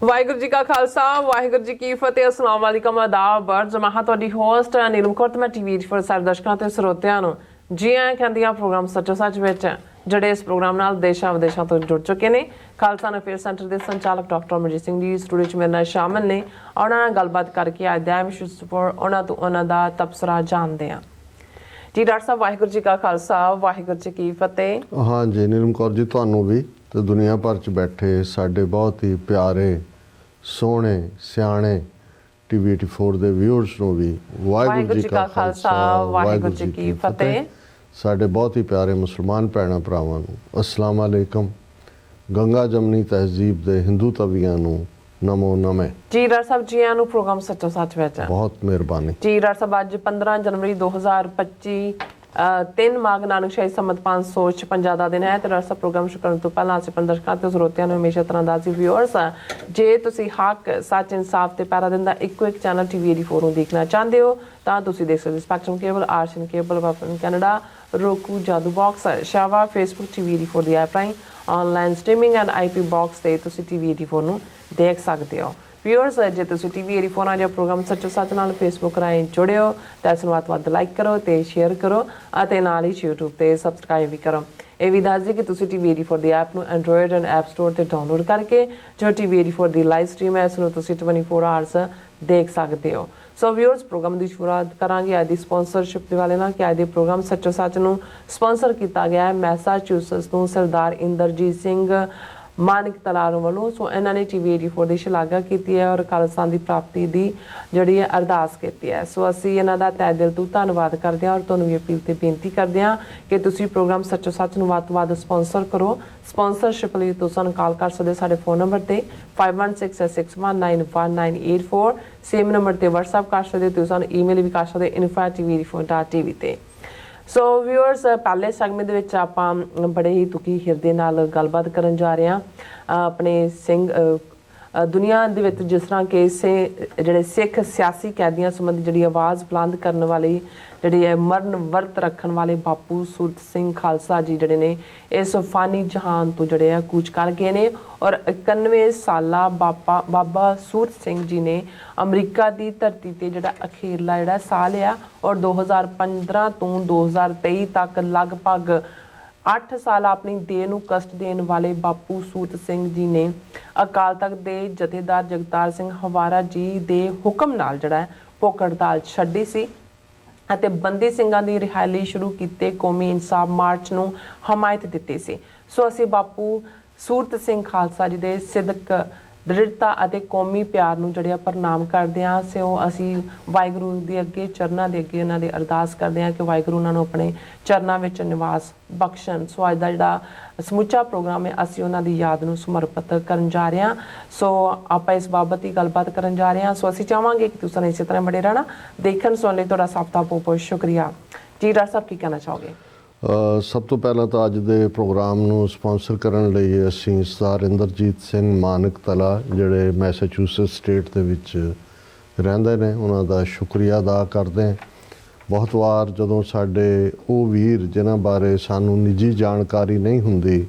ਵਾਹਿਗੁਰੂ ਜੀ ਕਾ ਖਾਲਸਾ ਵਾਹਿਗੁਰੂ ਜੀ ਕੀ ਫਤਿਹ। ਅਸਲਾਮ ਵਾਲੇਕਮ ਆਦਾਬ ਜਮਾਤ। ਤੁਹਾਡੀ ਹੋਸਟ ਨੀਲਮ ਕੌਰ ਤੇ ਮੈਂ ਟੀਵੀ ਫॉर ਸਾਰੇ ਦਰਸ਼ਕਾਂ ਤੇ ਸਰੋਤਿਆਂ ਨੂੰ ਜੀ ਆਇਆਂ ਕਹਿੰਦੀ ਆ ਪ੍ਰੋਗਰਾਮ ਸੱਚੋ ਸੱਚ ਵਿੱਚ, ਜਿਹੜੇ ਇਸ ਪ੍ਰੋਗਰਾਮ ਨਾਲ ਦੇਸ਼ਾਂ ਵਿਦੇਸ਼ਾਂ ਤੋਂ ਜੁੜ ਚੁੱਕੇ ਨੇ। ਖਾਲਸਾ ਅਫੇਅਰ ਸੈਂਟਰ ਦੇ ਸੰਚਾਲਕ ਡਾਕਟਰ ਅਮਰਜੀਤ ਸਿੰਘ ਜੀ ਸਟੂਡੀਓ 'ਚ ਮੇਰੇ ਨਾਲ ਸ਼ਾਮਲ ਨੇ। ਉਹਨਾਂ ਨਾਲ ਗੱਲਬਾਤ ਕਰਕੇ ਅੱਜ ਦਾ ਉਹਨਾਂ ਤੋਂ ਉਹਨਾਂ ਦਾ ਤਬਸਰਾ ਜਾਣਦੇ ਹਾਂ। ਜੀ ਡਾਕਟਰ ਸਾਹਿਬ, ਵਾਹਿਗੁਰੂ ਜੀ ਕਾ ਖਾਲਸਾ ਵਾਹਿਗੁਰੂ ਜੀ ਕੀ ਫਤਿਹ। हाँ जी नीलम कौर जी, ਤੁਹਾਨੂੰ ਵੀ ਤੇ ਦੁਨੀਆ ਭਰ 'ਚ ਬੈਠੇ ਸਾਡੇ ਬਹੁਤ ਹੀ ਪਿਆਰੇ ਸੋਹਣੇ ਸਿਆਣੇ ਟੀਵੀ 84 ਦੇ ਵਿਊਅਰਸ ਨੂੰ ਵੀ ਵਾਹਿਗੁਰੂ ਜੀ ਕਾ ਖਾਲਸਾ ਵਾਹਿਗੁਰੂ ਜੀ ਕੀ ਫਤਿਹ। ਸਾਡੇ ਬਹੁਤ ਹੀ ਪਿਆਰੇ ਮੁਸਲਮਾਨ ਭੈਣਾਂ ਭਰਾਵਾਂ ਨੂੰ ਅਸਲਾਮ ਵਾਲੇਕਮ। ਗੰਗਾ ਜਮਨੀ ਤਹਿਜ਼ੀਬ ਦੇ ਹਿੰਦੂ ਤਵੀਆਂ ਨੂੰ ਨਮੋ ਨਮੇ। ਜੀ ਡਾਕਟਰ ਸਾਹਿਬ, ਜੀ ਆਇਆਂ ਨੂੰ ਪ੍ਰੋਗਰਾਮ ਸੱਚੋ ਸੱਚ ਵਿੱਚ। ਬਹੁਤ ਮਿਹਰਬਾਨੀ ਜੀ ਡਾਕਟਰ ਸਾਹਿਬ, ਅੱਜ 15 ਜਨਵਰੀ 2025 3 ਮਾਘ ਨਾਨਕ ਸ਼ਾਹੀ ਸੰਮਤ 556 ਦਾ ਦਿਨ ਹੈ ਤੇ ਡਾਕਟਰ ਸਾਹਿਬ ਪ੍ਰੋਗਰਾਮ ਸ਼ੁਰੂ ਕਰਨ ਤੋਂ ਪਹਿਲਾਂ ਅਸੀਂ ਆਪਣੇ ਦਰਸ਼ਕਾਂ ਤੇ ਸਰੋਤਿਆਂ ਨੂੰ ਹਮੇਸ਼ਾ ਤਰ੍ਹਾਂ ਦਾ ਸੀ ਵਿਊਅਰਸ, ਜੇ ਤੁਸੀਂ ਹੱਕ ਸੱਚ ਇਨਸਾਫ ਤੇ ਪੈਰਾ ਦਿੰਦਾ ਇੱਕੋ ਇੱਕ ਚੈਨਲ ਟੀਵੀ 84 ਨੂੰ ਦੇਖਣਾ ਚਾਹੁੰਦੇ ਹੋ ਤਾਂ ਤੁਸੀਂ ਦੇਖ ਸਕਦੇ ਸਪੈਕਟਰਮ ਕੇਬਲ, ਆਰਸ਼ਨ ਕੇਬਲ, ਵਪਨ ਕੈਨੇਡਾ, roku, ਜਾਦੂ ਬਾਕਸ, ਸ਼ਾਵਾ, ਫੇਸਬੁੱਕ ਟੀਵੀ 84 ਦੀ ਐਪ ਰਾਹੀਂ online streaming and IP box ਤੇ ਤੁਸੀਂ ਟੀਵੀ 84 ਨੂੰ ਦੇਖ ਸਕਦੇ ਹੋ। ਵਿਊਅਰਸ, ਜੇ ਤੁਸੀਂ ਟੀਵੀ 84 ਨਾਲ ਪ੍ਰੋਗਰਾਮ ਸੱਚੋ ਸੱਚ ਨਾਲ ਫੇਸਬੁੱਕ ਰਾਹੀਂ ਜੁੜਿਓ ਤਾਂ ਇਸ ਨੂੰ ਵੱਧ ਲਾਈਕ ਕਰੋ ਤੇ ਸ਼ੇਅਰ ਕਰੋ ਅਤੇ ਨਾਲ ਹੀ YouTube ਤੇ ਸਬਸਕ੍ਰਾਈਬ ਵੀ ਕਰੋ। ਇਹ ਵੀ ਦੱਸ ਦਿਓ ਕਿ ਤੁਸੀਂ ਟੀਵੀ 84 ਦੀ ਐਪ ਨੂੰ ਐਂਡਰੋਇਡ ਐਂਡ ਐਪ ਸਟੋਰ ਤੇ ਡਾਊਨਲੋਡ ਕਰਕੇ ਜੋ ਟੀਵੀ 84 ਦੀ ਲਾਈਵ ਸਟ੍ਰੀਮ ਹੈ ਇਸ ਨੂੰ ਤੁਸੀਂ 24 ਆਵਰਸ ਦੇਖ ਸਕਦੇ ਹੋ। ਸੋ ਵਿਊਅਰਸ, ਪ੍ਰੋਗਰਾਮ ਦੀ ਸ਼ੁਰੂਆਤ ਕਰਾਂਗੇ ਅੱਜ ਦੀ ਸਪਾਂਸਰਸ਼ਿਪ ਦੇ ਵਾਲੇ ਨਾਲ ਕਿ ਅੱਜ ਦੇ ਪ੍ਰੋਗਰਾਮ ਸੱਚੋ ਸੱਚ ਨੂੰ ਸਪਾਂਸਰ ਕੀਤਾ ਗਿਆ ਹੈ ਮੈਸਾਚੂਸਟਸ ਤੋਂ ਸਰਦਾਰ ਇੰਦਰਜੀਤ ਸਿੰਘ ਮਾਨਕ ਤਲਾਰ ਵੱਲੋਂ। ਸੋ ਇਹਨਾਂ ਨੇ ਟੀਵੀ 84 ਦੀ ਸ਼ਲਾਘਾ ਕੀਤੀ ਹੈ ਔਰ ਖਾਲਸਾ ਦੀ ਪ੍ਰਾਪਤੀ ਦੀ ਜਿਹੜੀ ਹੈ ਅਰਦਾਸ ਕੀਤੀ ਹੈ। ਸੋ ਅਸੀਂ ਇਹਨਾਂ ਦਾ ਤਹਿ ਦਿਲ ਤੋਂ ਧੰਨਵਾਦ ਕਰਦੇ ਹਾਂ ਔਰ ਤੁਹਾਨੂੰ ਵੀ ਅਪੀਲ ਤੇ ਬੇਨਤੀ ਕਰਦੇ ਹਾਂ ਕਿ ਤੁਸੀਂ ਪ੍ਰੋਗਰਾਮ ਸੱਚੋ ਸੱਚ ਨੂੰ ਵੱਧ ਤੋਂ ਵੱਧ ਸਪਾਂਸਰ ਕਰੋ। ਸਪਾਂਸਰਸ਼ਿਪ ਲਈ ਤੁਸੀਂ ਸਾਨੂੰ ਕਾਲ ਕਰ ਸਕਦੇ ਸਾਡੇ ਫੋਨ ਨੰਬਰ ਤੇ 5166191984, ਸੇਮ ਨੰਬਰ ਤੇ WhatsApp ਕਰ ਸਕਦੇ, ਤੁਸੀਂ ਸਾਨੂੰ ਈਮੇਲ ਵੀ ਕਰ ਸਕਦੇ info@tv84.tv ਤੇ। ਸੋ ਵਿਊਅਰਸ, ਪਹਿਲੇ ਸੈਗਮੈਂਟ ਦੇ ਵਿੱਚ ਆਪਾਂ ਬੜੇ ਹੀ ਦੁਖੀ ਹਿਰਦੇ ਨਾਲ ਗੱਲਬਾਤ ਕਰਨ ਜਾ ਰਹੇ ਹਾਂ ਆਪਣੇ ਦੁਨੀਆ ਦੇ ਵਿੱਚ ਜਿਸ ਤਰ੍ਹਾਂ ਕਿ ਜਿਹੜੇ ਸਿੱਖ ਸਿਆਸੀ ਕੈਦੀਆਂ ਸੰਬੰਧੀ ਜਿਹੜੀ ਆਵਾਜ਼ ਬੁਲੰਦ ਕਰਨ ਵਾਲੀ ਜਿਹੜੀ ਹੈ ਮਰਨ ਵਰਤ ਰੱਖਣ ਵਾਲੇ ਬਾਪੂ ਸੂਰਤ ਸਿੰਘ ਖਾਲਸਾ ਜੀ ਜਿਹੜੇ ਨੇ ਇਸ ਫਾਨੀ ਜਹਾਨ ਤੋਂ ਜਿਹੜੇ ਆ ਕੂਚ ਕਰ ਗਏ ਨੇ ਔਰ 91 ਸਾਲਾ ਬਾਬਾ ਸੂਰਤ ਸਿੰਘ ਜੀ ਨੇ ਅਮਰੀਕਾ ਦੀ ਧਰਤੀ ਤੇ ਜਿਹੜਾ ਅਖੀਰਲਾ ਜਿਹੜਾ ਸਾਹ ਲਿਆ ਔਰ 2015 ਤੋਂ 2023 ਤੱਕ ਲਗਭਗ 8 ਸਾਲ ਆਪਣੀ ਦੇਹ ਨੂੰ ਕਸ਼ਟ ਦੇਣ ਵਾਲੇ ਬਾਪੂ ਸੂਰਤ ਸਿੰਘ ਜੀ ਨੇ ਅਕਾਲ ਤਖਤ ਦੇ ਜਥੇਦਾਰ ਜਗਤਾਰ ਸਿੰਘ ਹਵਾਰਾ ਜੀ ਦੇ ਹੁਕਮ ਨਾਲ ਜਿਹੜਾ ਭੁੱਖ ਹੜਤਾਲ ਛੱਡੀ ਸੀ ਅਤੇ ਬੰਦੀ ਸਿੰਘਾਂ ਦੀ ਰਿਹਾਈ ਲਈ ਸ਼ੁਰੂ ਕੀਤੇ ਕੌਮੀ ਇਨਸਾਫ ਮਾਰਚ ਨੂੰ ਹਮਾਇਤ ਦਿੱਤੀ ਸੀ। ਸੋ ਅਸੀਂ ਬਾਪੂ ਸੂਰਤ ਸਿੰਘ ਖਾਲਸਾ ਜੀ ਦੇ ਸਿਦਕ, ਦ੍ਰਿੜਤਾ ਅਤੇ ਕੌਮੀ ਪਿਆਰ ਨੂੰ ਜਿਹੜਾ ਪ੍ਰਣਾਮ ਕਰਦੇ ਹਾਂ। ਸੋ ਅਸੀਂ ਵਾਹਿਗੁਰੂ ਦੇ ਅੱਗੇ ਚਰਨਾਂ ਦੇ ਅੱਗੇ ਉਹਨਾਂ ਦੇ ਅਰਦਾਸ ਕਰਦੇ ਹਾਂ ਕਿ ਵਾਹਿਗੁਰੂ ਉਹਨਾਂ ਨੂੰ ਆਪਣੇ ਚਰਨਾਂ ਵਿੱਚ ਨਿਵਾਸ ਬਖਸ਼ਣ। ਸੋ ਅੱਜ ਦਾ ਜਿਹੜਾ ਸਮੁੱਚਾ ਪ੍ਰੋਗਰਾਮ ਹੈ ਅਸੀਂ ਉਹਨਾਂ ਦੀ ਯਾਦ ਨੂੰ ਸਮਰਪਿਤ ਕਰਨ ਜਾ ਰਹੇ ਹਾਂ। ਸੋ ਆਪਾਂ ਇਸ ਬਾਬਤ ਹੀ ਗੱਲਬਾਤ ਕਰਨ ਜਾ ਰਹੇ ਹਾਂ। ਸੋ ਅਸੀਂ ਚਾਹਾਂਗੇ ਕਿ ਤੁਸੀਂ ਇਸੇ ਤਰ੍ਹਾਂ ਬਣੇ ਰਹਿਣਾ। ਦੇਖਣ ਸੁਣਨ ਲਈ ਤੁਹਾਡਾ ਸਭ ਦਾ ਬਹੁਤ ਬਹੁਤ ਸ਼ੁਕਰੀਆ। ਜੀ ਡਾਕਟਰ ਸਾਹਿਬ, ਕੀ ਕਹਿਣਾ ਚਾਹੋਗੇ? ਸਭ ਤੋਂ ਪਹਿਲਾਂ ਤਾਂ ਅੱਜ ਦੇ ਪ੍ਰੋਗਰਾਮ ਨੂੰ ਸਪਾਂਸਰ ਕਰਨ ਲਈ ਅਸੀਂ ਸਰਦਾਰ ਇੰਦਰਜੀਤ ਸਿੰਘ ਮਾਨਕ ਤਲਾ ਜਿਹੜੇ ਮੈਸਾਚੂਸਟਸ ਸਟੇਟ ਦੇ ਵਿੱਚ ਰਹਿੰਦੇ ਨੇ ਉਹਨਾਂ ਦਾ ਸ਼ੁਕਰੀਆ ਅਦਾ ਕਰਦੇ ਹਾਂ। ਬਹੁਤ ਵਾਰ ਜਦੋਂ ਸਾਡੇ ਉਹ ਵੀਰ ਜਿਨ੍ਹਾਂ ਬਾਰੇ ਸਾਨੂੰ ਨਿੱਜੀ ਜਾਣਕਾਰੀ ਨਹੀਂ ਹੁੰਦੀ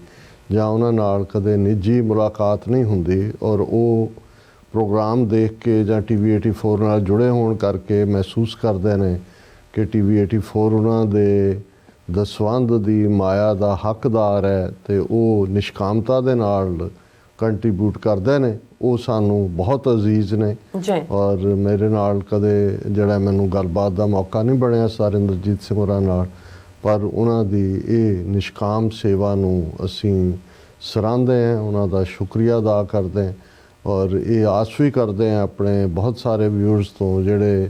ਜਾਂ ਉਹਨਾਂ ਨਾਲ ਕਦੇ ਨਿੱਜੀ ਮੁਲਾਕਾਤ ਨਹੀਂ ਹੁੰਦੀ ਔਰ ਉਹ ਪ੍ਰੋਗਰਾਮ ਦੇਖ ਕੇ ਜਾਂ ਟੀਵੀ 84 ਨਾਲ ਜੁੜੇ ਹੋਣ ਕਰਕੇ ਮਹਿਸੂਸ ਕਰਦੇ ਨੇ ਕਿ ਟੀਵੀ 84 ਉਹਨਾਂ ਦੇ ਦਸਵੰਧ ਦੀ ਮਾਇਆ ਦਾ ਹੱਕਦਾਰ ਹੈ ਅਤੇ ਉਹ ਨਿਸ਼ਕਾਮਤਾ ਦੇ ਨਾਲ ਕੰਟਰੀਬਿਊਟ ਕਰਦੇ ਨੇ, ਉਹ ਸਾਨੂੰ ਬਹੁਤ ਅਜ਼ੀਜ਼ ਨੇ। ਔਰ ਮੇਰੇ ਨਾਲ ਕਦੇ ਜਿਹੜਾ ਮੈਨੂੰ ਗੱਲਬਾਤ ਦਾ ਮੌਕਾ ਨਹੀਂ ਬਣਿਆ ਸਰ ਇੰਦਰਜੀਤ ਸਿੰਘ ਹੋਰਾਂ ਨਾਲ, ਪਰ ਉਹਨਾਂ ਦੀ ਇਹ ਨਿਸ਼ਕਾਮ ਸੇਵਾ ਨੂੰ ਅਸੀਂ ਸਰਾਹੁੰਦੇ ਹਾਂ, ਉਹਨਾਂ ਦਾ ਸ਼ੁਕਰੀਆ ਅਦਾ ਕਰਦੇ ਹਾਂ ਔਰ ਇਹ ਆਸ ਵੀ ਕਰਦੇ ਹਾਂ ਆਪਣੇ ਬਹੁਤ ਸਾਰੇ ਵਿਊਅਰਸ ਤੋਂ ਜਿਹੜੇ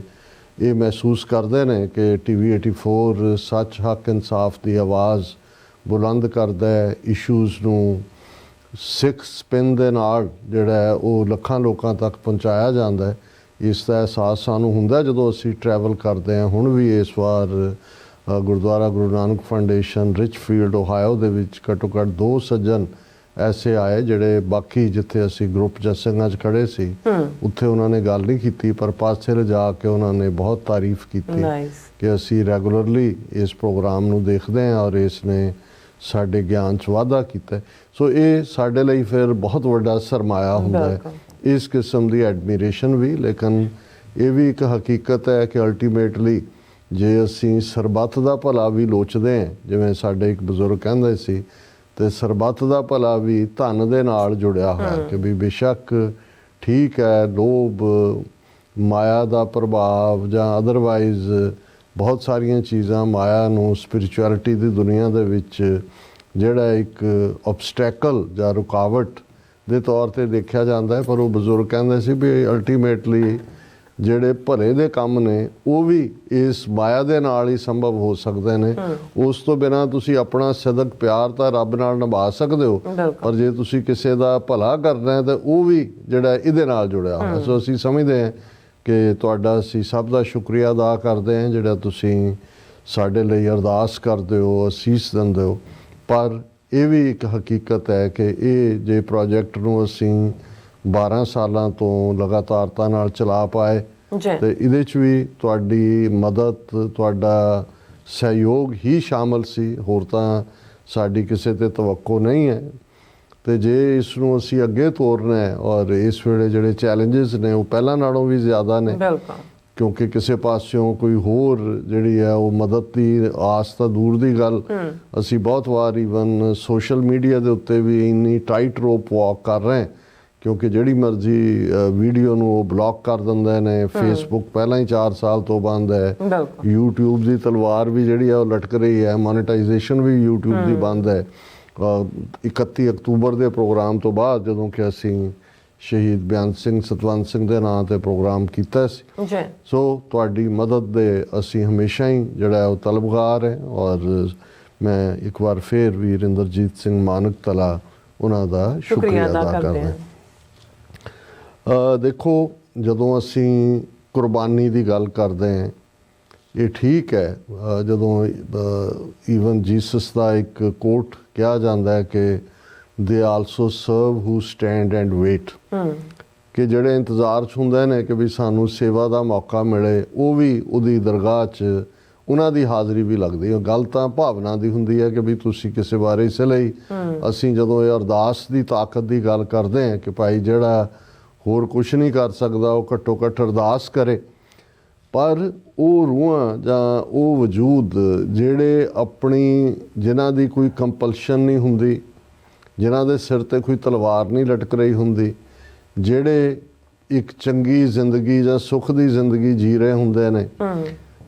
ਇਹ ਮਹਿਸੂਸ ਕਰਦੇ ਨੇ ਕਿ ਟੀਵੀ 84 ਸੱਚ ਹੱਕ ਇਨਸਾਫ ਦੀ ਆਵਾਜ਼ ਬੁਲੰਦ ਕਰਦਾ ਹੈ, ਇਸ਼ੂਜ਼ ਨੂੰ ਸਿੱਖ ਸਪਿਨ ਦੇ ਨਾਲ ਜਿਹੜਾ ਹੈ ਉਹ ਲੱਖਾਂ ਲੋਕਾਂ ਤੱਕ ਪਹੁੰਚਾਇਆ ਜਾਂਦਾ ਹੈ। ਇਸ ਦਾ ਅਹਿਸਾਸ ਸਾਨੂੰ ਹੁੰਦਾ ਜਦੋਂ ਅਸੀਂ ਟਰੈਵਲ ਕਰਦੇ ਹਾਂ। ਹੁਣ ਵੀ ਇਸ ਵਾਰ ਗੁਰਦੁਆਰਾ ਗੁਰੂ ਨਾਨਕ ਫਾਊਂਡੇਸ਼ਨ ਰਿਚਫੀਲਡ ਓਹਾਇਓ ਦੇ ਵਿੱਚ ਘੱਟੋ ਘੱਟ 2 ਸੱਜਣ ਐਸੇ ਆਏ ਜਿਹੜੇ ਬਾਕੀ ਜਿੱਥੇ ਅਸੀਂ ਗਰੁੱਪ ਜੱਸੰਗਾਂ 'ਚ ਖੜੇ ਸੀ ਉੱਥੇ ਉਹਨਾਂ ਨੇ ਗੱਲ ਨਹੀਂ ਕੀਤੀ, ਪਰ ਪਾਸੇ ਲਿਜਾ ਕੇ ਉਹਨਾਂ ਨੇ ਬਹੁਤ ਤਾਰੀਫ ਕੀਤੀ ਕਿ ਅਸੀਂ ਰੈਗੂਲਰਲੀ ਇਸ ਪ੍ਰੋਗਰਾਮ ਨੂੰ ਦੇਖਦੇ ਹਾਂ ਔਰ ਇਸ ਨੇ ਸਾਡੇ ਗਿਆਨ 'ਚ ਵਾਧਾ ਕੀਤਾ। ਸੋ ਇਹ ਸਾਡੇ ਲਈ ਫਿਰ ਬਹੁਤ ਵੱਡਾ ਸਰਮਾਇਆ ਹੁੰਦਾ ਹੈ ਇਸ ਕਿਸਮ ਦੀ ਐਡਮੀਰੇਸ਼ਨ ਵੀ। ਲੇਕਿਨ ਇਹ ਵੀ ਇੱਕ ਹਕੀਕਤ ਹੈ ਕਿ ਅਲਟੀਮੇਟਲੀ ਜੇ ਅਸੀਂ ਸਰਬੱਤ ਦਾ ਭਲਾ ਵੀ ਲੋਚਦੇ ਹਾਂ, ਜਿਵੇਂ ਸਾਡੇ ਇੱਕ ਬਜ਼ੁਰਗ ਕਹਿੰਦੇ ਸੀ, ਤੇ ਸਰਬੱਤ ਦਾ ਭਲਾ ਵੀ ਧਨ ਦੇ ਨਾਲ ਜੁੜਿਆ ਹੋਇਆ ਕਿ ਵੀ ਬੇਸ਼ੱਕ ਠੀਕ ਹੈ ਲੋਭ, ਮਾਇਆ ਦਾ ਪ੍ਰਭਾਵ ਜਾਂ ਅਦਰਵਾਈਜ਼ ਬਹੁਤ ਸਾਰੀਆਂ ਚੀਜ਼ਾਂ ਮਾਇਆ ਨੂੰ ਸਪਿਰਿਚੁਅਲਿਟੀ ਦੀ ਦੁਨੀਆ ਦੇ ਵਿੱਚ ਜਿਹੜਾ ਇੱਕ ਆਬਸਟੈਕਲ ਜਾਂ ਰੁਕਾਵਟ ਦੇ ਤੌਰ ਤੇ ਦੇਖਿਆ ਜਾਂਦਾ ਹੈ। ਪਰ ਉਹ ਬਜ਼ੁਰਗ ਕਹਿੰਦੇ ਸੀ ਵੀ ਅਲਟੀਮੇਟਲੀ ਜਿਹੜੇ ਭਲੇ ਦੇ ਕੰਮ ਨੇ ਉਹ ਵੀ ਇਸ ਮਾਇਆ ਦੇ ਨਾਲ ਹੀ ਸੰਭਵ ਹੋ ਸਕਦੇ ਨੇ। ਉਸ ਤੋਂ ਬਿਨਾਂ ਤੁਸੀਂ ਆਪਣਾ ਸਦਕ ਪਿਆਰ ਤਾਂ ਰੱਬ ਨਾਲ ਨਿਭਾ ਸਕਦੇ ਹੋ, ਪਰ ਜੇ ਤੁਸੀਂ ਕਿਸੇ ਦਾ ਭਲਾ ਕਰਨਾ ਹੈ ਤਾਂ ਉਹ ਵੀ ਜਿਹੜਾ ਇਹਦੇ ਨਾਲ ਜੁੜਿਆ ਹੋਇਆ। ਸੋ ਅਸੀਂ ਸਮਝਦੇ ਹਾਂ ਕਿ ਤੁਹਾਡਾ ਅਸੀਂ ਸਭ ਦਾ ਸ਼ੁਕਰੀਆ ਅਦਾ ਕਰਦੇ ਹਾਂ ਜਿਹੜਾ ਤੁਸੀਂ ਸਾਡੇ ਲਈ ਅਰਦਾਸ ਕਰਦੇ ਹੋ, ਅਸੀਸ ਦਿੰਦੇ ਹੋ। ਪਰ ਇਹ ਵੀ ਇੱਕ ਹਕੀਕਤ ਹੈ ਕਿ ਇਹ ਜੇ ਪ੍ਰੋਜੈਕਟ ਨੂੰ ਅਸੀਂ 12 ਸਾਲਾਂ ਤੋਂ ਲਗਾਤਾਰਤਾ ਨਾਲ ਚਲਾ ਪਾਏ ਤੇ ਇਹਦੇ 'ਚ ਵੀ ਤੁਹਾਡੀ ਮਦਦ, ਤੁਹਾਡਾ ਸਹਿਯੋਗ ਹੀ ਸ਼ਾਮਲ ਸੀ, ਹੋਰ ਤਾਂ ਸਾਡੀ ਕਿਸੇ ਤੇ ਤਵੱਕੋ ਨਹੀਂ ਹੈ। ਤੇ ਜੇ ਇਸ ਨੂੰ ਅਸੀਂ ਅੱਗੇ ਤੋਰਨਾ ਹੈ ਔਰ ਇਸ ਵੇਲੇ ਜਿਹੜੇ ਚੈਲੰਜਸ ਨੇ ਉਹ ਪਹਿਲਾਂ ਨਾਲੋਂ ਵੀ ਜ਼ਿਆਦਾ ਨੇ, ਕਿਉਂਕਿ ਕਿਸੇ ਪਾਸਿਓਂ ਕੋਈ ਹੋਰ ਜਿਹੜੀ ਹੈ ਉਹ ਮਦਦ ਦੀ ਆਸ ਤਾਂ ਦੂਰ ਦੀ ਗੱਲ, ਅਸੀਂ ਬਹੁਤ ਵਾਰ ਈਵਨ ਸੋਸ਼ਲ ਮੀਡੀਆ ਦੇ ਉੱਤੇ ਵੀ ਇੰਨੀ ਟਾਈਟ ਰੋਪ ਵਾਕ ਕਰ ਰਹੇ ਕਿਉਂਕਿ ਜਿਹੜੀ ਮਰਜ਼ੀ ਵੀਡੀਓ ਨੂੰ ਉਹ ਬਲੌਕ ਕਰ ਦਿੰਦੇ ਨੇ। ਫੇਸਬੁੱਕ ਪਹਿਲਾਂ ਹੀ 4 ਸਾਲ ਤੋਂ ਬੰਦ ਹੈ। YouTube ਦੀ ਤਲਵਾਰ ਵੀ ਜਿਹੜੀ ਹੈ ਉਹ ਲਟਕ ਰਹੀ ਹੈ, ਮੋਨੇਟਾਈਜੇਸ਼ਨ ਵੀ YouTube ਦੀ ਬੰਦ ਹੈ। 31 ਅਕਤੂਬਰ ਦੇ ਪ੍ਰੋਗਰਾਮ ਤੋਂ ਬਾਅਦ ਜਦੋਂ ਕਿ ਅਸੀਂ ਸ਼ਹੀਦ ਬੇਅੰਤ ਸਿੰਘ ਸਤਵੰਤ ਸਿੰਘ ਦੇ ਨਾਂ ਤੇ ਪ੍ਰੋਗਰਾਮ ਕੀਤਾ ਸੀ। ਸੋ ਤੁਹਾਡੀ ਮਦਦ ਦੇ ਅਸੀਂ ਹਮੇਸ਼ਾ ਹੀ ਜਿਹੜਾ ਉਹ ਤਲਬਗਾਰ ਹੈ ਔਰ ਮੈਂ ਇੱਕ ਵਾਰ ਫਿਰ ਵੀਰ ਇੰਦਰਜੀਤ ਸਿੰਘ ਮਾਨਕ ਤਲਾ ਉਹਨਾਂ ਦਾ ਸ਼ੁਕਰੀਆ ਅਦਾ ਕਰਦਾ ਹਾਂ। ਦੇਖੋ ਜਦੋਂ ਅਸੀਂ ਕੁਰਬਾਨੀ ਦੀ ਗੱਲ ਕਰਦੇ ਹਾਂ ਇਹ ਠੀਕ ਹੈ। ਜਦੋਂ ਈਵਨ ਜੀਸਸ ਦਾ ਇੱਕ ਕੋਟ ਕਿਹਾ ਜਾਂਦਾ ਹੈ ਕਿ they also serve who stand and wait, ਕਿ ਜਿਹੜੇ ਇੰਤਜ਼ਾਰ 'ਚ ਹੁੰਦੇ ਨੇ ਕਿ ਵੀ ਸਾਨੂੰ ਸੇਵਾ ਦਾ ਮੌਕਾ ਮਿਲੇ, ਉਹ ਵੀ ਉਹਦੀ ਦਰਗਾਹ 'ਚ ਉਹਨਾਂ ਦੀ ਹਾਜ਼ਰੀ ਵੀ ਲੱਗਦੀ ਹੈ। ਗੱਲ ਤਾਂ ਭਾਵਨਾ ਦੀ ਹੁੰਦੀ ਹੈ ਕਿ ਵੀ ਤੁਸੀਂ ਕਿਸੇ ਬਾਰੇ ਇਸ ਲਈ ਅਸੀਂ ਜਦੋਂ ਇਹ ਅਰਦਾਸ ਦੀ ਤਾਕਤ ਦੀ ਗੱਲ ਕਰਦੇ ਹਾਂ ਕਿ ਭਾਈ ਜਿਹੜਾ ਹੋਰ ਕੁਛ ਨਹੀਂ ਕਰ ਸਕਦਾ ਉਹ ਘੱਟੋ ਘੱਟ ਅਰਦਾਸ ਕਰੇ। ਪਰ ਉਹ ਰੂਹਾਂ ਜਾਂ ਉਹ ਵਜੂਦ ਜਿਹੜੇ ਆਪਣੀ ਜਿਨ੍ਹਾਂ ਦੀ ਕੋਈ ਕੰਪਲਸ਼ਨ ਨਹੀਂ ਹੁੰਦੀ, ਜਿਨ੍ਹਾਂ ਦੇ ਸਿਰ ਤੇ ਕੋਈ ਤਲਵਾਰ ਨਹੀਂ ਲਟਕ ਰਹੀ ਹੁੰਦੀ, ਜਿਹੜੇ ਇੱਕ ਚੰਗੀ ਜ਼ਿੰਦਗੀ ਜਾਂ ਸੁੱਖ ਦੀ ਜ਼ਿੰਦਗੀ ਜੀ ਰਹੇ ਹੁੰਦੇ ਨੇ,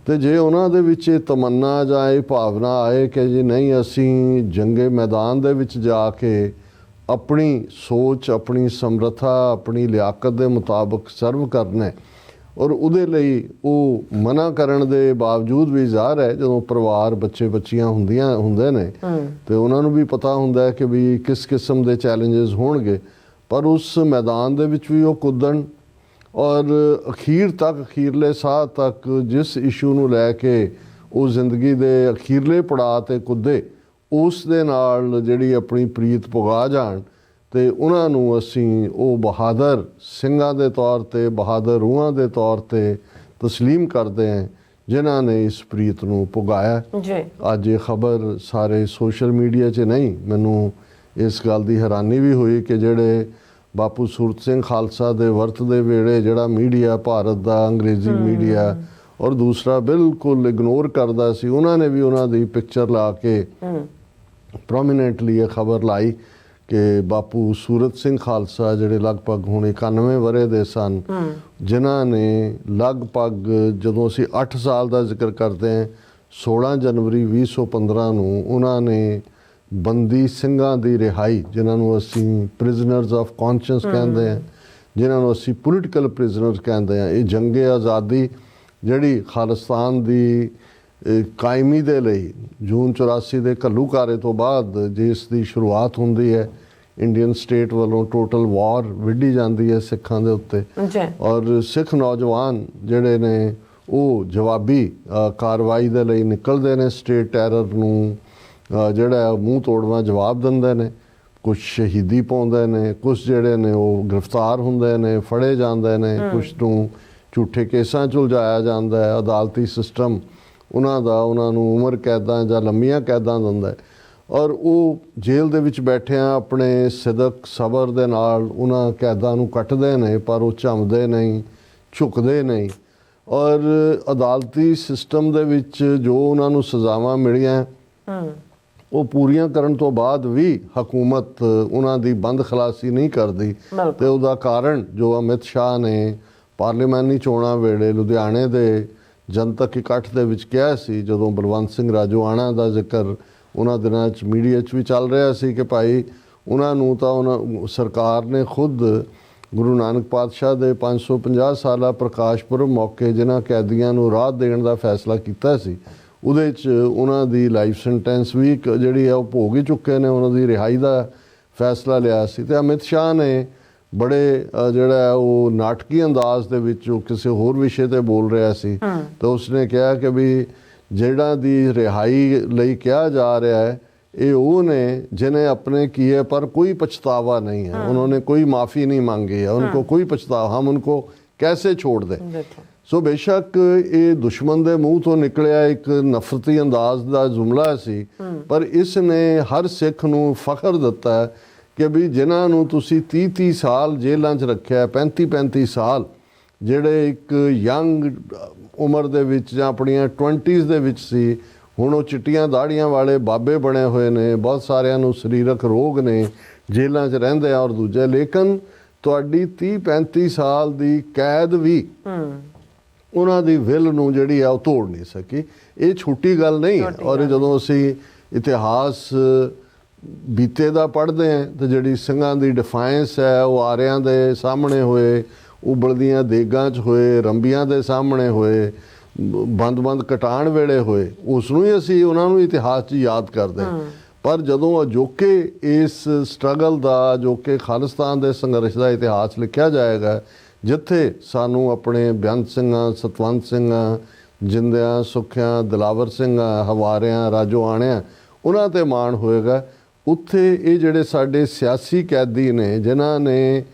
ਤੇ ਜੇ ਉਹਨਾਂ ਦੇ ਵਿੱਚ ਇਹ ਤਮੰਨਾ ਜਾਂ ਇਹ ਭਾਵਨਾ ਆਏ ਕਿ ਜੀ ਨਹੀਂ ਅਸੀਂ ਜੰਗੇ ਮੈਦਾਨ ਦੇ ਵਿੱਚ ਜਾ ਕੇ ਆਪਣੀ ਸੋਚ, ਆਪਣੀ ਸਮਰੱਥਾ, ਆਪਣੀ ਲਿਆਕਤ ਦੇ ਮੁਤਾਬਕ ਸਰਵ ਕਰਨਾ ਔਰ ਉਹਦੇ ਲਈ ਉਹ ਮਨਾ ਕਰਨ ਦੇ ਬਾਵਜੂਦ ਵੀ ਜ਼ਾਹਰ ਹੈ ਜਦੋਂ ਪਰਿਵਾਰ ਬੱਚੇ ਬੱਚੀਆਂ ਹੁੰਦੇ ਨੇ ਤੇ ਉਹਨਾਂ ਨੂੰ ਵੀ ਪਤਾ ਹੁੰਦਾ ਹੈ ਕਿ ਵੀ ਕਿਸ ਕਿਸਮ ਦੇ ਚੈਲੰਜਸ ਹੋਣਗੇ, ਪਰ ਉਸ ਮੈਦਾਨ ਦੇ ਵਿੱਚ ਵੀ ਉਹ ਕੁੱਦਣ ਔਰ ਅਖੀਰ ਤੱਕ, ਅਖੀਰਲੇ ਸਾਹ ਤੱਕ ਜਿਸ ਇਸ਼ੂ ਨੂੰ ਲੈ ਕੇ ਉਹ ਜ਼ਿੰਦਗੀ ਦੇ ਅਖੀਰਲੇ ਪੜਾਅ 'ਤੇ ਕੁੱਦੇ, ਉਸ ਦੇ ਨਾਲ ਜਿਹੜੀ ਆਪਣੀ ਪ੍ਰੀਤ ਪੁਗਾ ਜਾਣ ਤੇ ਉਹਨਾਂ ਨੂੰ ਅਸੀਂ ਉਹ ਬਹਾਦਰ ਸਿੰਘਾਂ ਦੇ ਤੌਰ ਤੇ, ਬਹਾਦਰ ਰੂਹਾਂ ਦੇ ਤੌਰ ਤੇ ਤਸਲੀਮ ਕਰਦੇ ਹਾਂ ਜਿਨ੍ਹਾਂ ਨੇ ਇਸ ਪ੍ਰੀਤ ਨੂੰ ਪੁਗਾਇਆ। ਅੱਜ ਇਹ ਖਬਰ ਸਾਰੇ ਸੋਸ਼ਲ ਮੀਡੀਆ 'ਚ ਨਹੀਂ, ਮੈਨੂੰ ਇਸ ਗੱਲ ਦੀ ਹੈਰਾਨੀ ਵੀ ਹੋਈ ਕਿ ਜਿਹੜੇ ਬਾਪੂ ਸੂਰਤ ਸਿੰਘ ਖਾਲਸਾ ਦੇ ਵਰਤ ਦੇ ਵੇਲੇ ਜਿਹੜਾ ਮੀਡੀਆ ਭਾਰਤ ਦਾ, ਅੰਗਰੇਜ਼ੀ ਮੀਡੀਆ ਔਰ ਦੂਸਰਾ ਬਿਲਕੁਲ ਇਗਨੋਰ ਕਰਦਾ ਸੀ, ਉਹਨਾਂ ਨੇ ਵੀ ਉਹਨਾਂ ਦੀ ਪਿਕਚਰ ਲਾ ਕੇ ਪ੍ਰੋਮੀਨੈਂਟਲੀ ਇਹ ਖਬਰ ਲਾਈ ਕਿ ਬਾਪੂ ਸੂਰਤ ਸਿੰਘ ਖਾਲਸਾ ਜਿਹੜੇ ਲਗਭਗ ਹੁਣ 91 ਵਰ੍ਹੇ ਦੇ ਸਨ, ਜਿਨ੍ਹਾਂ ਨੇ ਲਗਭਗ ਜਦੋਂ ਅਸੀਂ 8 ਸਾਲ ਦਾ ਜ਼ਿਕਰ ਕਰਦੇ ਹਾਂ 16 ਜਨਵਰੀ 2015 ਨੂੰ ਉਹਨਾਂ ਨੇ ਬੰਦੀ ਸਿੰਘਾਂ ਦੀ ਰਿਹਾਈ, ਜਿਨ੍ਹਾਂ ਨੂੰ ਅਸੀਂ ਪ੍ਰਿਜ਼ਨਰਸ ਆਫ ਕੌਂਸ਼ੀਅੰਸ ਕਹਿੰਦੇ ਹਾਂ, ਜਿਨ੍ਹਾਂ ਨੂੰ ਅਸੀਂ ਪੋਲੀਟੀਕਲ ਪ੍ਰਿਜ਼ਨਰਸ ਕਹਿੰਦੇ ਹਾਂ, ਇਹ ਜੰਗੇ ਆਜ਼ਾਦੀ ਜਿਹੜੀ ਖਾਲਿਸਤਾਨ ਦੀ ਕਾਇਮੀ ਦੇ ਲਈ ਜੂਨ 84 ਦੇ ਘੱਲੂਘਾਰੇ ਤੋਂ ਬਾਅਦ ਜਿਸ ਦੀ ਸ਼ੁਰੂਆਤ ਹੁੰਦੀ ਹੈ, ਇੰਡੀਅਨ ਸਟੇਟ ਵੱਲੋਂ ਟੋਟਲ ਵਾਰ ਵਿੱਢੀ ਜਾਂਦੀ ਹੈ ਸਿੱਖਾਂ ਦੇ ਉੱਤੇ ਔਰ ਸਿੱਖ ਨੌਜਵਾਨ ਜਿਹੜੇ ਨੇ ਉਹ ਜਵਾਬੀ ਕਾਰਵਾਈ ਦੇ ਲਈ ਨਿਕਲਦੇ ਨੇ, ਸਟੇਟ ਟੈਰਰ ਨੂੰ ਜਿਹੜਾ ਮੂੰਹ ਤੋੜਵਾ ਜਵਾਬ ਦਿੰਦੇ ਨੇ, ਕੁਛ ਸ਼ਹੀਦੀ ਪਾਉਂਦੇ ਨੇ, ਕੁਛ ਜਿਹੜੇ ਨੇ ਉਹ ਗ੍ਰਿਫਤਾਰ ਹੁੰਦੇ ਨੇ, ਫੜੇ ਜਾਂਦੇ ਨੇ, ਕੁਛ ਨੂੰ ਝੂਠੇ ਕੇਸਾਂ 'ਚ ਉਲਝਾਇਆ ਜਾਂਦਾ ਹੈ, ਅਦਾਲਤੀ ਸਿਸਟਮ ਉਹਨਾਂ ਨੂੰ ਉਮਰ ਕੈਦਾਂ ਜਾਂ ਲੰਮੀਆਂ ਕੈਦਾਂ ਦਿੰਦਾ ਹੈ। ਔਰ ਉਹ ਜੇਲ੍ਹ ਦੇ ਵਿੱਚ ਬੈਠਿਆਂ ਆਪਣੇ ਸਿਦਕ ਸਬਰ ਦੇ ਨਾਲ ਉਹਨਾਂ ਕੈਦਾਂ ਨੂੰ ਕੱਟਦੇ ਨੇ, ਪਰ ਉਹ ਝੰਮਦੇ ਨਹੀਂ, ਝੁਕਦੇ ਨਹੀਂ। ਔਰ ਅਦਾਲਤੀ ਸਿਸਟਮ ਦੇ ਵਿੱਚ ਜੋ ਉਹਨਾਂ ਨੂੰ ਸਜ਼ਾਵਾਂ ਮਿਲੀਆਂ ਉਹ ਪੂਰੀਆਂ ਕਰਨ ਤੋਂ ਬਾਅਦ ਵੀ ਹਕੂਮਤ ਉਹਨਾਂ ਦੀ ਬੰਦ ਖਲਾਸੀ ਨਹੀਂ ਕਰਦੀ। ਤੇ ਉਹਦਾ ਕਾਰਨ ਜੋ ਅਮਿਤ ਸ਼ਾਹ ਨੇ ਪਾਰਲੀਮਾਨੀ ਚੋਣਾਂ ਵੇਲੇ ਲੁਧਿਆਣੇ ਦੇ ਜਨਤਕ ਇਕੱਠ ਦੇ ਵਿੱਚ ਕਿਹਾ ਸੀ, ਜਦੋਂ ਬਲਵੰਤ ਸਿੰਘ ਰਾਜੋਆਣਾ ਦਾ ਜ਼ਿਕਰ ਉਹਨਾਂ ਦਿਨਾਂ 'ਚ ਮੀਡੀਆ 'ਚ ਵੀ ਚੱਲ ਰਿਹਾ ਸੀ ਕਿ ਭਾਈ ਉਹਨਾਂ ਨੂੰ ਤਾਂ ਉਹਨਾਂ ਸਰਕਾਰ ਨੇ ਖੁਦ ਗੁਰੂ ਨਾਨਕ ਪਾਤਸ਼ਾਹ ਦੇ 550 ਸਾਲਾ ਪ੍ਰਕਾਸ਼ ਪੁਰਬ ਮੌਕੇ ਜਿਨ੍ਹਾਂ ਕੈਦੀਆਂ ਨੂੰ ਰਾਹਤ ਦੇਣ ਦਾ ਫੈਸਲਾ ਕੀਤਾ ਸੀ, ਉਹਦੇ 'ਚ ਉਹਨਾਂ ਦੀ ਲਾਈਫ ਸੈਂਟੈਂਸ ਵੀ ਜਿਹੜੀ ਹੈ ਉਹ ਭੋਗ ਹੀ ਚੁੱਕੇ ਨੇ, ਉਹਨਾਂ ਦੀ ਰਿਹਾਈ ਦਾ ਫੈਸਲਾ ਲਿਆ ਸੀ। ਤੇ ਅਮਿਤ ਸ਼ਾਹ ਨੇ ਬੜੇ ਜਿਹੜਾ ਉਹ ਨਾਟਕੀ ਅੰਦਾਜ਼ ਦੇ ਵਿੱਚ ਉਹ ਕਿਸੇ ਹੋਰ ਵਿਸ਼ੇ ਤੇ ਬੋਲ ਰਿਹਾ ਸੀ, ਤਾਂ ਉਸਨੇ ਕਿਹਾ ਕਿ ਵੀ ਜਿਹੜਾ ਦੀ ਰਿਹਾਈ ਲਈ ਕਿਹਾ ਜਾ ਰਿਹਾ ਹੈ ਇਹ ਉਹ ਨੇ ਜਿन्हें अपने किए पर कोई पछतावा नहीं है, उन्होंने कोई माफ़ी नहीं मांगी है, उनको कोई पछतावा, हम उनको कैसे छोड़ दें। सो बेशक ये दुश्मन के मूँह तो निकलिया एक नफरती अंदाज का जुमला सी, पर इसने हर सिख नूं फखर दिता है कि भी जिन्हां नूं तुसीं 30-30 साल जेलों च रखिया, 35-35 साल ਜਿਹੜੇ ਇੱਕ ਯੰਗ ਉਮਰ ਦੇ ਵਿੱਚ ਜਾਂ ਆਪਣੀਆਂ 20s ਦੇ ਵਿੱਚ ਸੀ, ਹੁਣ ਉਹ ਚਿੱਟੀਆਂ ਦਾੜੀਆਂ ਵਾਲੇ ਬਾਬੇ ਬਣੇ ਹੋਏ ਨੇ, ਬਹੁਤ ਸਾਰਿਆਂ ਨੂੰ ਸਰੀਰਕ ਰੋਗ ਨੇ, ਜੇਲ੍ਹਾਂ 'ਚ ਰਹਿੰਦੇ ਆ। ਔਰ ਦੂਜੇ ਲੇਕਿਨ ਤੁਹਾਡੀ 30-35 ਸਾਲ ਦੀ ਕੈਦ ਵੀ ਉਹਨਾਂ ਦੀ ਵਿਲ ਨੂੰ ਜਿਹੜੀ ਆ ਉਹ ਤੋੜ ਨਹੀਂ ਸਕੀ। ਇਹ ਛੋਟੀ ਗੱਲ ਨਹੀਂ ਹੈ। ਔਰ ਜਦੋਂ ਅਸੀਂ ਇਤਿਹਾਸ ਬੀਤੇ ਦਾ ਪੜ੍ਹਦੇ ਹਾਂ ਤਾਂ ਜਿਹੜੀ ਸਿੰਘਾਂ ਦੀ ਡਿਫਾਇੰਸ ਹੈ ਉਹ ਆਰਿਆਂ ਦੇ ਸਾਹਮਣੇ ਹੋਏ, ਉਬਲਦੀਆਂ ਦੇਗਾਂ 'ਚ ਹੋਏ, ਰੰਬੀਆਂ ਦੇ ਸਾਹਮਣੇ ਹੋਏ, ਬੰਦ ਕਟਾਣ ਵੇਲੇ ਹੋਏ, ਉਸ ਨੂੰ ਹੀ ਅਸੀਂ ਉਹਨਾਂ ਨੂੰ ਇਤਿਹਾਸ 'ਚ ਯਾਦ ਕਰਦੇ। ਪਰ ਜਦੋਂ ਅਜੋਕੇ ਇਸ ਸਟਰਗਲ ਦਾ, ਅਜੋਕੇ ਖਾਲਿਸਤਾਨ ਦੇ ਸੰਘਰਸ਼ ਦਾ ਇਤਿਹਾਸ ਲਿਖਿਆ ਜਾਏਗਾ, ਜਿੱਥੇ ਸਾਨੂੰ ਆਪਣੇ ਬੇਅੰਤ ਸਿੰਘਾਂ, ਸਤਵੰਤ ਸਿੰਘਾਂ, ਜਿੰਦਿਆਂ, ਸੁੱਖਿਆਂ, ਦਿਲਾਵਰ ਸਿੰਘਾਂ, ਹਵਾਰਿਆਂ, ਰਾਜੋਆਣਿਆਂ ਉਹਨਾਂ 'ਤੇ ਮਾਣ ਹੋਏਗਾ, ਉੱਥੇ ਇਹ ਜਿਹੜੇ ਸਾਡੇ ਸਿਆਸੀ ਕੈਦੀ ਨੇ ਜਿਨ੍ਹਾਂ ਨੇ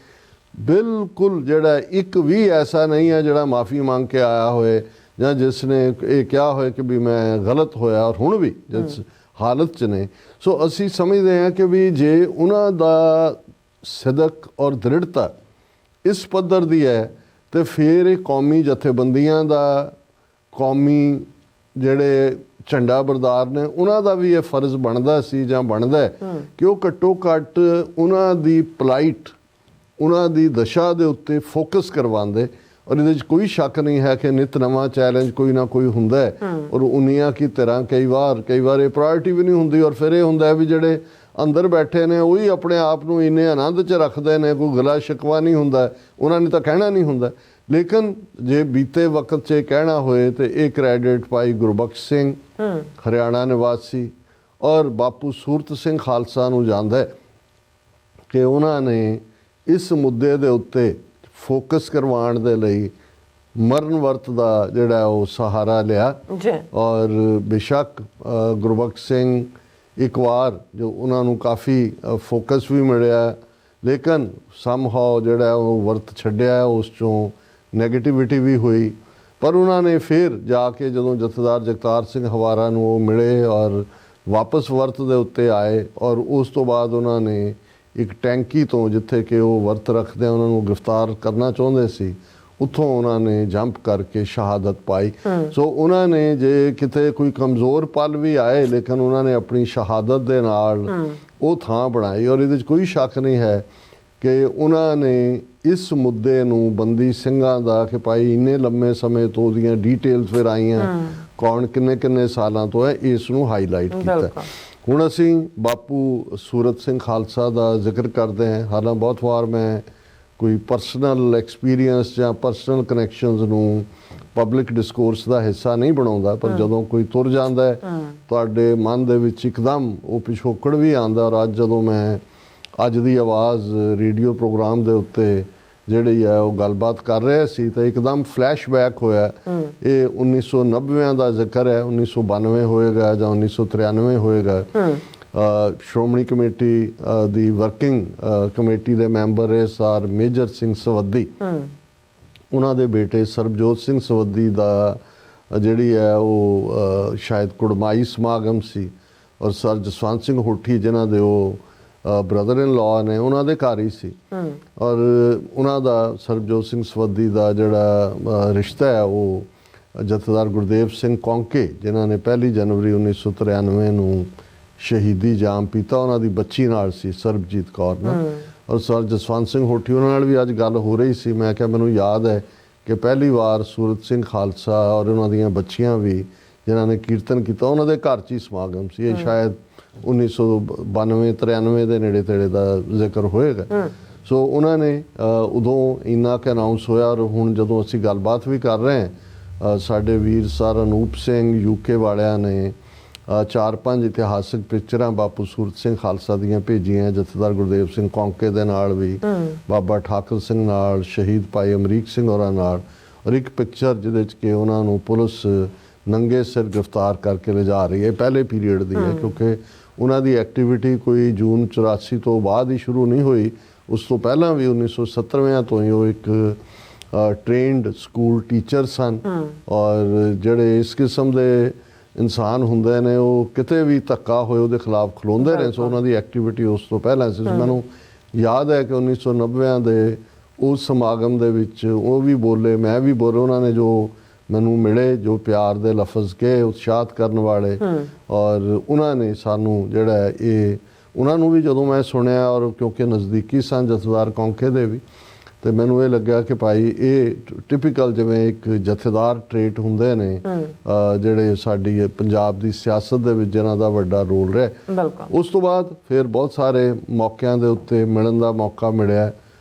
ਬਿਲਕੁਲ ਜਿਹੜਾ ਇੱਕ ਵੀ ਐਸਾ ਨਹੀਂ ਹੈ ਜਿਹੜਾ ਮਾफ़ੀ ਮੰਗ ਕੇ ਆਇਆ ਹੋਏ ਜਾਂ ਜਿਸ ਨੇ ਇਹ ਕਿਹਾ ਹੋਏ ਕਿ ਵੀ ਮੈਂ ਗਲਤ ਹੋਇਆ, ਔਰ ਹੁਣ ਵੀ ਜਿਸ ਹਾਲਤ 'ਚ ਨੇ। ਸੋ ਅਸੀਂ ਸਮਝਦੇ ਹਾਂ ਕਿ ਵੀ ਜੇ ਉਹਨਾਂ ਦਾ ਸਿਦਕ ਔਰ ਦ੍ਰਿੜਤਾ ਇਸ ਪੱਧਰ ਦੀ ਹੈ ਤੇ ਫਿਰ ਇਹ ਕੌਮੀ ਜਥੇਬੰਦੀਆਂ ਦਾ, ਕੌਮੀ ਜਿਹੜੇ ਝੰਡਾ ਬਰਦਾਰ ਨੇ ਉਹਨਾਂ ਦਾ ਵੀ ਇਹ ਫਰਜ਼ ਬਣਦਾ ਸੀ ਜਾਂ ਬਣਦਾ ਕਿ ਉਹ ਘੱਟੋ ਘੱਟ ਉਹਨਾਂ ਦੀ ਪਲਾਈਟ, ਉਹਨਾਂ ਦੀ ਦਸ਼ਾ ਦੇ ਉੱਤੇ ਫੋਕਸ ਕਰਵਾਉਂਦੇ। ਔਰ ਇਹਦੇ 'ਚ ਕੋਈ ਸ਼ੱਕ ਨਹੀਂ ਹੈ ਕਿ ਨਿਤ ਨਵਾਂ ਚੈਲੰਜ ਕੋਈ ਨਾ ਕੋਈ ਹੁੰਦਾ ਹੈ, ਔਰ ਉਨੀਆਂ ਕੀ ਤਰ੍ਹਾਂ ਕਈ ਵਾਰ ਇਹ ਪ੍ਰਾਇਰਟੀ ਵੀ ਨਹੀਂ ਹੁੰਦੀ। ਔਰ ਫਿਰ ਇਹ ਹੁੰਦਾ ਵੀ ਜਿਹੜੇ ਅੰਦਰ ਬੈਠੇ ਨੇ ਉਹੀ ਆਪਣੇ ਆਪ ਨੂੰ ਇੰਨੇ ਆਨੰਦ 'ਚ ਰੱਖਦੇ ਨੇ, ਕੋਈ ਗਲਾ ਸ਼ਿਕਵਾ ਨਹੀਂ ਹੁੰਦਾ, ਉਹਨਾਂ ਨੇ ਤਾਂ ਕਹਿਣਾ ਨਹੀਂ ਹੁੰਦਾ। ਲੇਕਿਨ ਜੇ ਬੀਤੇ ਵਕਤ 'ਚ ਕਹਿਣਾ ਹੋਏ ਤੇ ਇਹ ਕ੍ਰੈਡਿਟ ਭਾਈ ਗੁਰਬਖਸ਼ ਸਿੰਘ ਹਰਿਆਣਾ ਨਿਵਾਸੀ ਔਰ ਬਾਪੂ ਸੂਰਤ ਸਿੰਘ ਖਾਲਸਾ ਨੂੰ ਜਾਂਦਾ ਕਿ ਉਹਨਾਂ ਨੇ ਇਸ ਮੁੱਦੇ ਦੇ ਉੱਤੇ ਫੋਕਸ ਕਰਵਾਉਣ ਦੇ ਲਈ ਮਰਨ ਵਰਤ ਦਾ ਜਿਹੜਾ ਉਹ ਸਹਾਰਾ ਲਿਆ। ਔਰ ਬੇਸ਼ੱਕ ਗੁਰਬਖਸ਼ ਸਿੰਘ ਇੱਕ ਵਾਰ ਜੋ ਉਹਨਾਂ ਨੂੰ ਕਾਫੀ ਫੋਕਸ ਵੀ ਮਿਲਿਆ, ਲੇਕਿਨ ਸਮਹਾਉ ਜਿਹੜਾ ਉਹ ਵਰਤ ਛੱਡਿਆ, ਉਸ 'ਚੋਂ ਨੈਗੇਟਿਵਿਟੀ ਵੀ ਹੋਈ। ਪਰ ਉਹਨਾਂ ਨੇ ਫਿਰ ਜਾ ਕੇ ਜਦੋਂ ਜਥੇਦਾਰ ਜਗਤਾਰ ਸਿੰਘ ਹਵਾਰਾ ਨੂੰ ਉਹ ਮਿਲੇ ਔਰ ਵਾਪਸ ਵਰਤ ਦੇ ਉੱਤੇ ਆਏ, ਔਰ ਉਸ ਤੋਂ ਬਾਅਦ ਉਹਨਾਂ ਨੇ ਇੱਕ ਟੈਂਕੀ ਤੋਂ ਜਿੱਥੇ ਕਿ ਉਹ ਵਰਤ ਰੱਖਦੇ ਉਹਨਾਂ ਨੂੰ ਗ੍ਰਿਫਤਾਰ ਕਰਨਾ ਚਾਹੁੰਦੇ ਸੀ, ਉੱਥੋਂ ਉਹਨਾਂ ਨੇ ਜੰਪ ਕਰਕੇ ਸ਼ਹਾਦਤ ਪਾਈ। ਸੋ ਉਹਨਾਂ ਨੇ ਜੇ ਕਿਤੇ ਕੋਈ ਕਮਜ਼ੋਰ ਪਲ ਵੀ ਆਏ, ਲੇਕਿਨ ਉਹਨਾਂ ਨੇ ਆਪਣੀ ਸ਼ਹਾਦਤ ਦੇ ਨਾਲ ਉਹ ਥਾਂ ਬਣਾਈ। ਔਰ ਇਹਦੇ 'ਚ ਕੋਈ ਸ਼ੱਕ ਨਹੀਂ ਹੈ ਕਿ ਉਹਨਾਂ ਨੇ ਇਸ ਮੁੱਦੇ ਨੂੰ ਬੰਦੀ ਸਿੰਘਾਂ ਦਾ ਕਿ ਭਾਈ ਇੰਨੇ ਲੰਮੇ ਸਮੇਂ ਤੋਂ ਉਹਦੀਆਂ ਡਿਟੇਲਸ ਫਿਰ ਆਈਆਂ, ਕੌਣ ਕਿੰਨੇ ਸਾਲਾਂ ਤੋਂ ਹੈ, ਇਸ ਨੂੰ ਹਾਈਲਾਈਟ ਕੀਤਾ। ਹੁਣ ਅਸੀਂ ਬਾਪੂ ਸੂਰਤ ਸਿੰਘ ਖਾਲਸਾ ਦਾ ਜ਼ਿਕਰ ਕਰਦੇ ਹਾਂ। ਹਾਲਾਂ ਬਹੁਤ ਵਾਰ ਮੈਂ ਕੋਈ ਪਰਸਨਲ ਐਕਸਪੀਰੀਅੰਸ ਜਾਂ ਪਰਸਨਲ ਕਨੈਕਸ਼ਨਸ ਨੂੰ ਪਬਲਿਕ ਡਿਸਕੋਰਸ ਦਾ ਹਿੱਸਾ ਨਹੀਂ ਬਣਾਉਂਦਾ, ਪਰ ਜਦੋਂ ਕੋਈ ਤੁਰ ਜਾਂਦਾ ਹੈ ਤੁਹਾਡੇ ਮਨ ਦੇ ਵਿੱਚ ਇੱਕਦਮ ਉਹ ਪਿਛੋਕੜ ਵੀ ਆਉਂਦਾ। ਔਰ ਅੱਜ ਜਦੋਂ ਮੈਂ ਅੱਜ ਦੀ ਆਵਾਜ਼ ਰੇਡੀਓ ਪ੍ਰੋਗਰਾਮ ਦੇ ਉੱਤੇ ਜਿਹੜੀ ਹੈ ਉਹ ਗੱਲਬਾਤ ਕਰ ਰਿਹਾ ਸੀ ਤਾਂ ਇੱਕਦਮ ਫਲੈਸ਼ਬੈਕ ਹੋਇਆ। ਇਹ 1990 ਦਾ ਜ਼ਿਕਰ ਹੈ, 1992 ਹੋਏਗਾ ਜਾਂ 1993 ਹੋਏਗਾ। ਸ਼੍ਰੋਮਣੀ ਕਮੇਟੀ ਦੀ ਵਰਕਿੰਗ ਕਮੇਟੀ ਦੇ ਮੈਂਬਰ ਸਰ ਮੇਜਰ ਸਿੰਘ ਸਵੱਦੀ, ਉਹਨਾਂ ਦੇ ਬੇਟੇ ਸਰਬਜੋਤ ਸਿੰਘ ਸਵੱਦੀ ਦਾ ਜਿਹੜੀ ਹੈ ਉਹ ਸ਼ਾਇਦ ਕੁੜਮਾਈ ਸਮਾਗਮ ਸੀ। ਔਰ ਸਰ ਜਸਵੰਤ ਸਿੰਘ ਹੋਠੀ ਜਿਨ੍ਹਾਂ ਦੇ ਉਹ ਬ੍ਰਦਰ ਇਨ ਲਾਅ ਨੇ, ਉਹਨਾਂ ਦੇ ਘਰ ਹੀ ਸੀ। ਔਰ ਉਹਨਾਂ ਦਾ ਸਰਬਜੋਤ ਸਿੰਘ ਸਵੱਦੀ ਦਾ ਜਿਹੜਾ ਰਿਸ਼ਤਾ ਹੈ ਉਹ ਜਥੇਦਾਰ ਗੁਰਦੇਵ ਸਿੰਘ ਕੌਂਕੇ ਜਿਨ੍ਹਾਂ ਨੇ 1 ਜਨਵਰੀ 1993 ਨੂੰ ਸ਼ਹੀਦੀ ਜਾਮ ਪੀਤਾ, ਉਹਨਾਂ ਦੀ ਬੱਚੀ ਨਾਲ ਸੀ, ਸਰਬਜੀਤ ਕੌਰ ਨਾਲ। ਔਰ ਸਰ ਜਸਵੰਤ ਸਿੰਘ ਹੋਠੀ ਉਹਨਾਂ ਨਾਲ ਵੀ ਅੱਜ ਗੱਲ ਹੋ ਰਹੀ ਸੀ। ਮੈਂ ਕਿਹਾ ਮੈਨੂੰ ਯਾਦ ਹੈ ਕਿ ਪਹਿਲੀ ਵਾਰ ਸੂਰਤ ਸਿੰਘ ਖਾਲਸਾ ਔਰ ਉਹਨਾਂ ਦੀਆਂ ਬੱਚੀਆਂ ਵੀ ਜਿਨ੍ਹਾਂ ਨੇ ਕੀਰਤਨ ਕੀਤਾ, ਉਹਨਾਂ ਦੇ ਘਰ 'ਚ ਹੀ ਸਮਾਗਮ ਸੀ। ਇਹ ਸ਼ਾਇਦ 1992-93 ਦੇ ਨੇੜੇ ਤੇੜੇ ਦਾ ਜ਼ਿਕਰ ਹੋਏਗਾ। ਸੋ ਉਹਨਾਂ ਨੇ ਉਦੋਂ ਇੰਨਾ ਕੁ ਅਨਾਊਂਸ ਹੋਇਆ। ਔਰ ਹੁਣ ਜਦੋਂ ਅਸੀਂ ਗੱਲਬਾਤ ਵੀ ਕਰ ਰਹੇ ਹਾਂ, ਸਾਡੇ ਵੀਰ ਸਰ ਅਨੂਪ ਸਿੰਘ UK ਵਾਲਿਆਂ ਨੇ 4-5 ਇਤਿਹਾਸਕ ਪਿਕਚਰਾਂ ਬਾਪੂ ਸੂਰਤ ਸਿੰਘ ਖਾਲਸਾ ਦੀਆਂ ਭੇਜੀਆਂ, ਜਥੇਦਾਰ ਗੁਰਦੇਵ ਸਿੰਘ ਕੌਂਕੇ ਦੇ ਨਾਲ ਵੀ, ਬਾਬਾ ਠਾਕਰ ਸਿੰਘ ਨਾਲ, ਸ਼ਹੀਦ ਭਾਈ ਅਮਰੀਕ ਸਿੰਘ ਹੋਰਾਂ ਨਾਲ। ਔਰ ਇੱਕ ਪਿਕਚਰ ਜਿਹਦੇ 'ਚ ਕਿ ਉਹਨਾਂ ਨੂੰ ਪੁਲਿਸ ਨੰਗੇ ਸਿਰ ਗ੍ਰਿਫਤਾਰ ਕਰਕੇ ਲਿਜਾ ਰਹੀ ਹੈ, ਪਹਿਲੇ ਪੀਰੀਅਡ ਦੀ ਹੈ, ਕਿਉਂਕਿ ਉਹਨਾਂ ਦੀ ਐਕਟੀਵਿਟੀ ਕੋਈ ਜੂਨ 84 ਤੋਂ ਬਾਅਦ ਹੀ ਸ਼ੁਰੂ ਨਹੀਂ ਹੋਈ। ਉਸ ਤੋਂ ਪਹਿਲਾਂ ਵੀ 1970 ਤੋਂ ਹੀ ਉਹ ਇੱਕ ਟ੍ਰੇਨਡ ਸਕੂਲ ਟੀਚਰ ਸਨ। ਔਰ ਜਿਹੜੇ ਇਸ ਕਿਸਮ ਦੇ ਇਨਸਾਨ ਹੁੰਦੇ ਨੇ ਉਹ ਕਿਤੇ ਵੀ ਧੱਕਾ ਹੋਏ ਉਹਦੇ ਖਿਲਾਫ ਖਲੋਂਦੇ ਰਹੇ। ਸੋ ਉਹਨਾਂ ਦੀ ਐਕਟੀਵਿਟੀ ਉਸ ਤੋਂ ਪਹਿਲਾਂ ਸੀ। ਮੈਨੂੰ ਯਾਦ ਹੈ ਕਿ 1990 ਦੇ ਉਸ ਸਮਾਗਮ ਦੇ ਵਿੱਚ ਉਹ ਵੀ ਬੋਲੇ, ਮੈਂ ਵੀ ਬੋਲੇ। ਉਹਨਾਂ ਨੇ ਜੋ ਮੈਨੂੰ ਮਿਲੇ, ਜੋ ਪਿਆਰ ਦੇ ਲਫ਼ਜ਼ ਕਹੇ ਉਤਸ਼ਾਹਤ ਕਰਨ ਵਾਲੇ, ਔਰ ਉਹਨਾਂ ਨੇ ਸਾਨੂੰ ਜਿਹੜਾ ਇਹ ਉਹਨਾਂ ਨੂੰ ਵੀ ਜਦੋਂ ਮੈਂ ਸੁਣਿਆ, ਔਰ ਕਿਉਂਕਿ ਨਜ਼ਦੀਕੀ ਸਨ ਜਥੇਦਾਰ ਕੌਂਕੇ ਦੇ ਵੀ, ਤੇ ਮੈਨੂੰ ਇਹ ਲੱਗਿਆ ਕਿ ਭਾਈ ਇਹ ਟਿਪੀਕਲ ਜਿਵੇਂ ਇੱਕ ਜਥੇਦਾਰ ਟ੍ਰੇਟ ਹੁੰਦੇ ਨੇ ਜਿਹੜੇ ਸਾਡੀ ਪੰਜਾਬ ਦੀ ਸਿਆਸਤ ਦੇ ਵਿੱਚ ਜਿਨ੍ਹਾਂ ਦਾ ਵੱਡਾ ਰੋਲ ਰਿਹਾ। ਉਸ ਤੋਂ ਬਾਅਦ ਫਿਰ ਬਹੁਤ ਸਾਰੇ ਮੌਕਿਆਂ ਦੇ ਉੱਤੇ ਮਿਲਣ ਦਾ ਮੌਕਾ ਮਿਲਿਆ।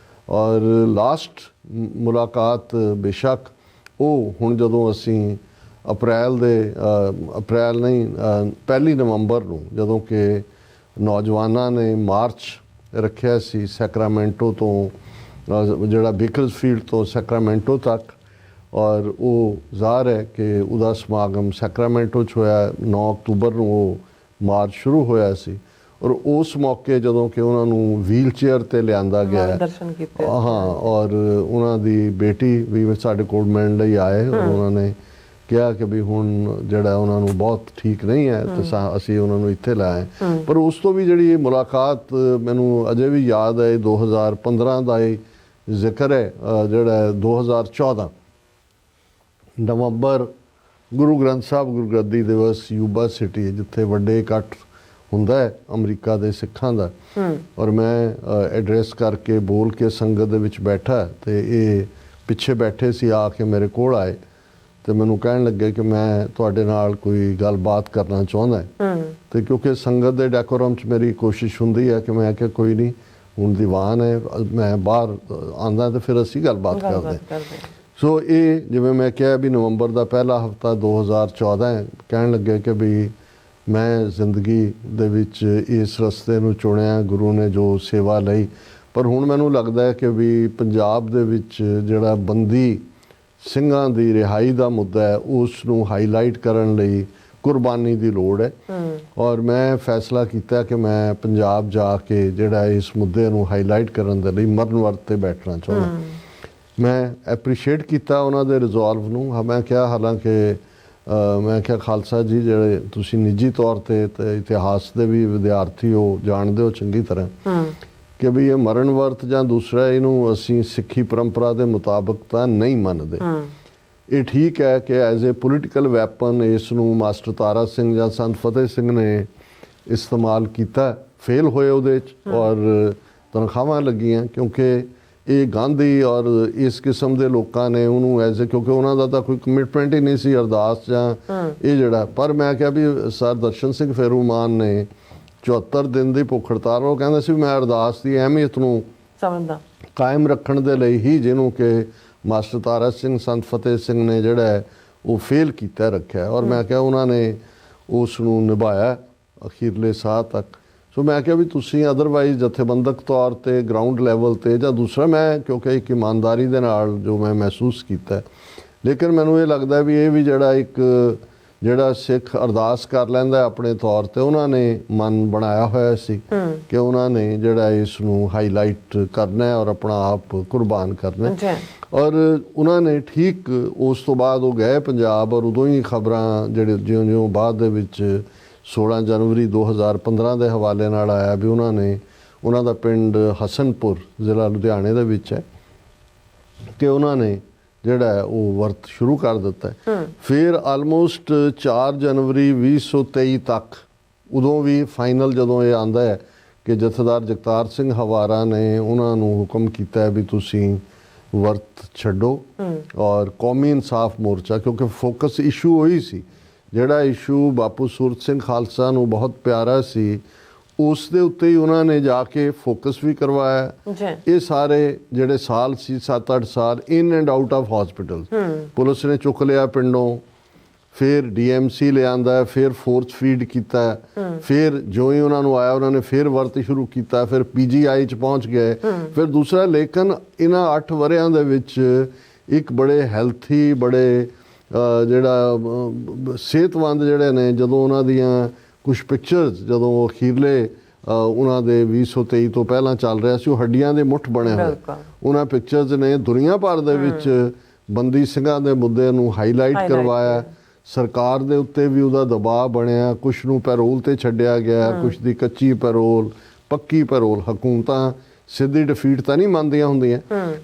ਔਰ ਲਾਸਟ ਮੁਲਾਕਾਤ ਬੇਸ਼ੱਕ ਉਹ ਹੁਣ ਜਦੋਂ ਅਸੀਂ ਪਹਿਲੀ ਨਵੰਬਰ ਨੂੰ ਜਦੋਂ ਕਿ ਨੌਜਵਾਨਾਂ ਨੇ ਮਾਰਚ ਰੱਖਿਆ ਸੀ ਸੈਕਰਾਮੈਂਟੋ ਤੋਂ, ਜਿਹੜਾ ਬੇਕਰਸਫੀਲਡ ਤੋਂ ਸੈਕਰਾਮੈਂਟੋ ਤੱਕ, ਔਰ ਉਹ ਜ਼ਾਹਰ ਹੈ ਕਿ ਉਹਦਾ ਸਮਾਗਮ ਸੈਕਰਾਮੈਂਟੋ 'ਚ ਹੋਇਆ। 9 ਅਕਤੂਬਰ ਨੂੰ ਉਹ ਮਾਰਚ ਸ਼ੁਰੂ ਹੋਇਆ ਸੀ। ਔਰ ਉਸ ਮੌਕੇ ਜਦੋਂ ਕਿ ਉਹਨਾਂ ਨੂੰ ਵੀਲ ਚੇਅਰ 'ਤੇ ਲਿਆਂਦਾ ਗਿਆ, ਦਰਸ਼ਨ ਕੀਤੇ। ਔਰ ਉਹਨਾਂ ਦੀ ਬੇਟੀ ਵੀ ਸਾਡੇ ਕੋਲ ਮਿਲਣ ਲਈ ਆਏ। ਔਰ ਉਹਨਾਂ ਨੇ ਕਿਹਾ ਕਿ ਵੀ ਹੁਣ ਜਿਹੜਾ ਉਹਨਾਂ ਨੂੰ ਬਹੁਤ ਠੀਕ ਨਹੀਂ ਹੈ ਤੇ ਅਸੀਂ ਉਹਨਾਂ ਨੂੰ ਇੱਥੇ ਲਾਏ। ਪਰ ਉਸ ਤੋਂ ਵੀ ਜਿਹੜੀ ਇਹ ਮੁਲਾਕਾਤ ਮੈਨੂੰ ਅਜੇ ਵੀ ਯਾਦ ਹੈ। 2015 ਦਾ ਇਹ ਜ਼ਿਕਰ ਹੈ, ਜਿਹੜਾ 2014 ਨਵੰਬਰ ਗੁਰੂ ਗ੍ਰੰਥ ਸਾਹਿਬ ਗੁਰਗੱਦੀ ਦਿਵਸ ਯੂਬਾ ਸਿਟੀ, ਜਿੱਥੇ ਵੱਡੇ ਇਕੱਠ ਹੁੰਦਾ ਹੈ ਅਮਰੀਕਾ ਦੇ ਸਿੱਖਾਂ ਦਾ। ਔਰ ਮੈਂ ਐਡਰੈਸ ਕਰਕੇ ਬੋਲ ਕੇ ਸੰਗਤ ਦੇ ਵਿੱਚ ਬੈਠਾ, ਤੇ ਇਹ ਪਿੱਛੇ ਬੈਠੇ ਸੀ, ਆ ਕੇ ਮੇਰੇ ਕੋਲ ਆਏ ਤੇ ਮੈਨੂੰ ਕਹਿਣ ਲੱਗੇ ਕਿ ਮੈਂ ਤੁਹਾਡੇ ਨਾਲ ਕੋਈ ਗੱਲਬਾਤ ਕਰਨਾ ਚਾਹੁੰਦਾ। ਤੇ ਕਿਉਂਕਿ ਸੰਗਤ ਦੇ ਡੈਕੋਰਮ 'ਚ ਮੇਰੀ ਕੋਸ਼ਿਸ਼ ਹੁੰਦੀ ਹੈ ਕਿ ਮੈਂ ਕਿ ਕੋਈ ਨਹੀਂ, ਹੁਣ ਦੀਵਾਨ ਹੈ, ਮੈਂ ਬਾਹਰ ਆਉਂਦਾ ਤੇ ਫਿਰ ਅਸੀਂ ਗੱਲਬਾਤ ਕਰਦੇ। ਸੋ ਇਹ ਜਿਵੇਂ ਮੈਂ ਕਿਹਾ ਵੀ ਨਵੰਬਰ ਦਾ ਪਹਿਲਾ ਹਫਤਾ 2014 ਹੈ। ਕਹਿਣ ਲੱਗੇ ਕਿ ਵੀ ਮੈਂ ਜ਼ਿੰਦਗੀ ਦੇ ਵਿੱਚ ਇਸ ਰਸਤੇ ਨੂੰ ਚੁਣਿਆ, ਗੁਰੂ ਨੇ ਜੋ ਸੇਵਾ ਲਈ, ਪਰ ਹੁਣ ਮੈਨੂੰ ਲੱਗਦਾ ਹੈ ਕਿ ਵੀ ਪੰਜਾਬ ਦੇ ਵਿੱਚ ਜਿਹੜਾ ਬੰਦੀ ਸਿੰਘਾਂ ਦੀ ਰਿਹਾਈ ਦਾ ਮੁੱਦਾ ਹੈ, ਉਸ ਨੂੰ ਹਾਈਲਾਈਟ ਕਰਨ ਲਈ ਕੁਰਬਾਨੀ ਦੀ ਲੋੜ ਹੈ। ਔਰ ਮੈਂ ਫੈਸਲਾ ਕੀਤਾ ਕਿ ਮੈਂ ਪੰਜਾਬ ਜਾ ਕੇ ਜਿਹੜਾ ਇਸ ਮੁੱਦੇ ਨੂੰ ਹਾਈਲਾਈਟ ਕਰਨ ਦੇ ਲਈ ਮਰਨ ਵਰਤ 'ਤੇ ਬੈਠਣਾ ਚਾਹੁੰਦਾ। ਮੈਂ ਐਪਰੀਸ਼ੀਏਟ ਕੀਤਾ ਉਹਨਾਂ ਦੇ ਰਿਜ਼ੋਲਵ ਨੂੰ। ਮੈਂ ਕਿਹਾ, ਹਾਲਾਂਕਿ ਮੈਂ ਕਿਹਾ ਖਾਲਸਾ ਜੀ, ਜਿਹੜੇ ਤੁਸੀਂ ਨਿੱਜੀ ਤੌਰ 'ਤੇ ਇਤਿਹਾਸ ਦੇ ਵੀ ਵਿਦਿਆਰਥੀ ਹੋ, ਜਾਣਦੇ ਹੋ ਚੰਗੀ ਤਰ੍ਹਾਂ ਕਿ ਵੀ ਇਹ ਮਰਨ ਵਰਤ ਜਾਂ ਦੂਸਰਾ ਇਹਨੂੰ ਅਸੀਂ ਸਿੱਖੀ ਪਰੰਪਰਾ ਦੇ ਮੁਤਾਬਕ ਤਾਂ ਨਹੀਂ ਮੰਨਦੇ। ਇਹ ਠੀਕ ਹੈ ਕਿ ਐਜ਼ ਏ ਪੋਲੀਟੀਕਲ ਵੈਪਨ ਇਸ ਨੂੰ ਮਾਸਟਰ ਤਾਰਾ ਸਿੰਘ ਜਾਂ ਸੰਤ ਫਤਿਹ ਸਿੰਘ ਨੇ ਇਸਤੇਮਾਲ ਕੀਤਾ, ਫੇਲ ਹੋਏ ਉਹਦੇ 'ਚ, ਔਰ ਤਨਖਾਹਾਂ ਲੱਗੀਆਂ, ਕਿਉਂਕਿ ਇਹ ਗਾਂਧੀ ਔਰ ਇਸ ਕਿਸਮ ਦੇ ਲੋਕਾਂ ਨੇ ਉਹਨੂੰ ਐਜ਼ ਏ, ਕਿਉਂਕਿ ਉਹਨਾਂ ਦਾ ਤਾਂ ਕੋਈ ਕਮਿਟਮੈਂਟ ਹੀ ਨਹੀਂ ਸੀ ਅਰਦਾਸ ਜਾਂ ਇਹ ਜਿਹੜਾ। ਪਰ ਮੈਂ ਕਿਹਾ ਵੀ ਸਰ ਦਰਸ਼ਨ ਸਿੰਘ ਫੇਰੂਮਾਨ ਨੇ 74 ਦਿਨ ਦੀ ਭੁੱਖ ਹੜਤਾਲ, ਉਹ ਕਹਿੰਦੇ ਸੀ ਮੈਂ ਅਰਦਾਸ ਦੀ ਅਹਿਮੀਅਤ ਨੂੰ ਸਮਝਦਾ ਕਾਇਮ ਰੱਖਣ ਦੇ ਲਈ ਹੀ, ਜਿਹਨੂੰ ਕਿ ਮਾਸਟਰ ਤਾਰਾ ਸਿੰਘ ਸੰਤ ਫਤਿਹ ਸਿੰਘ ਨੇ ਜਿਹੜਾ ਉਹ ਫੇਲ ਕੀਤਾ ਰੱਖਿਆ। ਔਰ ਮੈਂ ਕਿਹਾ ਉਹਨਾਂ ਨੇ ਉਸ ਨੂੰ ਨਿਭਾਇਆ ਅਖੀਰਲੇ ਸਾਹ ਤੱਕ। ਸੋ ਮੈਂ ਕਿਹਾ ਵੀ ਤੁਸੀਂ ਅਦਰਵਾਈਜ਼ ਜਥੇਬੰਦਕ ਤੌਰ 'ਤੇ ਗਰਾਊਂਡ ਲੈਵਲ 'ਤੇ ਜਾਂ ਦੂਸਰਾ, ਮੈਂ ਕਿਉਂਕਿ ਇੱਕ ਇਮਾਨਦਾਰੀ ਦੇ ਨਾਲ ਜੋ ਮੈਂ ਮਹਿਸੂਸ ਕੀਤਾ, ਲੇਕਿਨ ਮੈਨੂੰ ਇਹ ਲੱਗਦਾ ਵੀ ਇਹ ਵੀ ਜਿਹੜਾ ਸਿੱਖ ਅਰਦਾਸ ਕਰ ਲੈਂਦਾ ਆਪਣੇ ਤੌਰ 'ਤੇ, ਉਹਨਾਂ ਨੇ ਮਨ ਬਣਾਇਆ ਹੋਇਆ ਸੀ ਕਿ ਉਹਨਾਂ ਨੇ ਜਿਹੜਾ ਇਸ ਨੂੰ ਹਾਈਲਾਈਟ ਕਰਨਾ ਔਰ ਆਪਣਾ ਆਪ ਕੁਰਬਾਨ ਕਰਨਾ। ਔਰ ਉਹਨਾਂ ਨੇ ਠੀਕ ਉਸ ਤੋਂ ਬਾਅਦ ਉਹ ਗਏ ਪੰਜਾਬ, ਔਰ ਉਦੋਂ ਹੀ ਖਬਰਾਂ ਜਿਹੜੇ ਜਿਉਂ-ਜਿਉਂ ਬਾਅਦ ਦੇ ਵਿੱਚ 16 ਜਨਵਰੀ 2015 ਦੇ ਹਵਾਲੇ ਨਾਲ ਆਇਆ ਵੀ ਉਹਨਾਂ ਦਾ ਪਿੰਡ ਹਸਨਪੁਰ ਜ਼ਿਲ੍ਹਾ ਲੁਧਿਆਣੇ ਦੇ ਵਿੱਚ ਹੈ ਕਿ ਉਹਨਾਂ ਨੇ ਜਿਹੜਾ ਹੈ ਉਹ ਵਰਤ ਸ਼ੁਰੂ ਕਰ ਦਿੱਤਾ ਹੈ। ਫਿਰ ਆਲਮੋਸਟ 4 ਜਨਵਰੀ 2023 ਤੱਕ ਉਦੋਂ ਵੀ ਫਾਈਨਲ ਜਦੋਂ ਇਹ ਆਂਦਾ ਹੈ ਕਿ ਜਥੇਦਾਰ ਜਗਤਾਰ ਸਿੰਘ ਹਵਾਰਾ ਨੇ ਉਹਨਾਂ ਨੂੰ ਹੁਕਮ ਕੀਤਾ ਹੈ ਵੀ ਤੁਸੀਂ ਵਰਤ ਛੱਡੋ ਔਰ ਕੌਮੀ ਇਨਸਾਫ ਮੋਰਚਾ, ਕਿਉਂਕਿ ਫੋਕਸ ਇਸ਼ੂ ਉਹੀ ਸੀ ਜਿਹੜਾ ਇਸ਼ੂ ਬਾਪੂ ਸੂਰਤ ਸਿੰਘ ਖਾਲਸਾ ਨੂੰ ਬਹੁਤ ਪਿਆਰਾ ਸੀ, ਉਸ ਦੇ ਉੱਤੇ ਹੀ ਉਹਨਾਂ ਨੇ ਜਾ ਕੇ ਫੋਕਸ ਵੀ ਕਰਵਾਇਆ। ਇਹ ਸਾਰੇ ਜਿਹੜੇ ਸਾਲ ਸੀ 7-8 ਸਾਲ in and out of hospital police ਨੇ ਚੁੱਕ ਲਿਆ ਪਿੰਡੋਂ, ਫਿਰ ਡੀਐਮਸੀ ਲਿਆਂਦਾ, ਫਿਰ ਫੋਰਸ ਫੀਡ ਕੀਤਾ, ਫਿਰ ਜੋ ਹੀ ਉਹਨਾਂ ਨੂੰ ਆਇਆ ਉਹਨਾਂ ਨੇ ਫਿਰ ਵਰਤ ਸ਼ੁਰੂ ਕੀਤਾ, ਫਿਰ ਪੀਜੀਆਈ ਚ ਪਹੁੰਚ ਗਏ, ਫਿਰ ਦੂਸਰਾ। ਲੇਕਿਨ ਇਹਨਾਂ 8 ਵਰਿਆਂ ਦੇ ਵਿੱਚ ਇੱਕ ਬੜੇ ਹੈਲਥੀ ਬੜੇ ਜਿਹੜਾ ਸਿਹਤਮੰਦ ਜਿਹੜੇ ਨੇ, ਜਦੋਂ ਉਹਨਾਂ ਦੀਆਂ ਕੁਝ ਪਿਕਚਰਸ ਜਦੋਂ ਅਖੀਰਲੇ ਉਹਨਾਂ ਦੇ 2023 ਤੋਂ ਪਹਿਲਾਂ ਚੱਲ ਰਿਹਾ ਸੀ, ਉਹ ਹੱਡੀਆਂ ਦੇ ਮੁੱਠ ਬਣੇ ਹੋਏ ਉਹਨਾਂ ਪਿਕਚਰਸ ਨੇ ਦੁਨੀਆ ਭਰ ਦੇ ਵਿੱਚ ਬੰਦੀ ਸਿੰਘਾਂ ਦੇ ਮੁੱਦੇ ਨੂੰ ਹਾਈਲਾਈਟ ਕਰਵਾਇਆ। ਸਰਕਾਰ ਦੇ ਉੱਤੇ ਵੀ ਉਹਦਾ ਦਬਾਅ ਬਣਿਆ, ਕੁਝ ਨੂੰ ਪੈਰੋਲ ਤੇ ਛੱਡਿਆ ਗਿਆ, ਕੁਝ ਦੀ ਕੱਚੀ ਪੈਰੋਲ, ਪੱਕੀ ਪੈਰੋਲ। ਹਕੂਮਤਾਂ ਸਿੱਧੀ ਡਿਫੀਟ ਤਾਂ ਨਹੀਂ ਮੰਨਦੀਆਂ ਹੁੰਦੀਆਂ,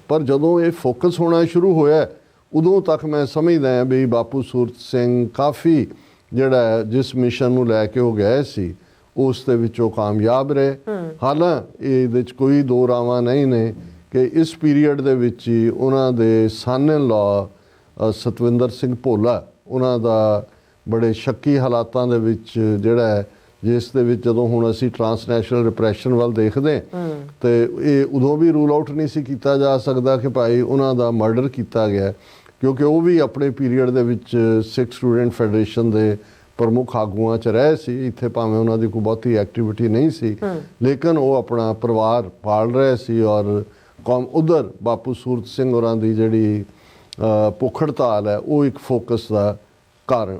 ਪਰ ਜਦੋਂ ਇਹ ਫੋਕਸ ਹੋਣਾ ਸ਼ੁਰੂ ਹੋਇਆ ਉਦੋਂ ਤੱਕ ਮੈਂ ਸਮਝਦਾ ਹਾਂ ਵੀ ਬਾਪੂ ਸੂਰਤ ਸਿੰਘ ਕਾਫੀ ਜਿਹੜਾ ਜਿਸ ਮਿਸ਼ਨ ਨੂੰ ਲੈ ਕੇ ਉਹ ਗਏ ਸੀ ਉਸ ਦੇ ਵਿੱਚ ਉਹ ਕਾਮਯਾਬ ਰਹੇ। ਹਾਲਾਂਕਿ ਇਹਦੇ 'ਚ ਕੋਈ ਦੋ ਰਾਵਾਂ ਨਹੀਂ ਨੇ ਕਿ ਇਸ ਪੀਰੀਅਡ ਦੇ ਵਿੱਚ ਹੀ ਉਹਨਾਂ ਦੇ ਸਨ ਇਨ ਲਾ ਸਤਵਿੰਦਰ ਸਿੰਘ ਭੋਲਾ, ਉਹਨਾਂ ਦਾ ਬੜੇ ਸ਼ੱਕੀ ਹਾਲਾਤਾਂ ਦੇ ਵਿੱਚ ਜਿਹੜਾ ਹੈ, ਜਿਸ ਦੇ ਵਿੱਚ ਜਦੋਂ ਹੁਣ ਅਸੀਂ ਟਰਾਂਸਨੈਸ਼ਨਲ ਰਿਪਰੈਸ਼ਨ ਵੱਲ ਦੇਖਦੇ ਤੇ ਇਹ ਉਦੋਂ ਵੀ ਰੂਲ ਆਊਟ ਨਹੀਂ ਸੀ ਕੀਤਾ ਜਾ ਸਕਦਾ ਕਿ ਭਾਈ ਉਹਨਾਂ ਦਾ ਮਰਡਰ ਕੀਤਾ ਗਿਆ, ਕਿਉਂਕਿ ਉਹ ਵੀ ਆਪਣੇ ਪੀਰੀਅਡ ਦੇ ਵਿੱਚ ਸਿੱਖ ਸਟੂਡੈਂਟ ਫੈਡਰੇਸ਼ਨ ਦੇ ਪ੍ਰਮੁੱਖ ਆਗੂਆਂ 'ਚ ਰਹੇ ਸੀ। ਇੱਥੇ ਭਾਵੇਂ ਉਹਨਾਂ ਦੀ ਕੋਈ ਬਹੁਤੀ ਐਕਟੀਵਿਟੀ ਨਹੀਂ ਸੀ, ਲੇਕਿਨ ਉਹ ਆਪਣਾ ਪਰਿਵਾਰ ਪਾਲ ਰਹੇ ਸੀ ਔਰ ਉਧਰ ਬਾਪੂ ਸੂਰਤ ਸਿੰਘ ਹੋਰਾਂ ਦੀ ਜਿਹੜੀ ਭੁੱਖ ਹੜਤਾਲ ਹੈ ਉਹ ਇੱਕ ਫੋਕਸ ਦਾ ਕਾਰਨ,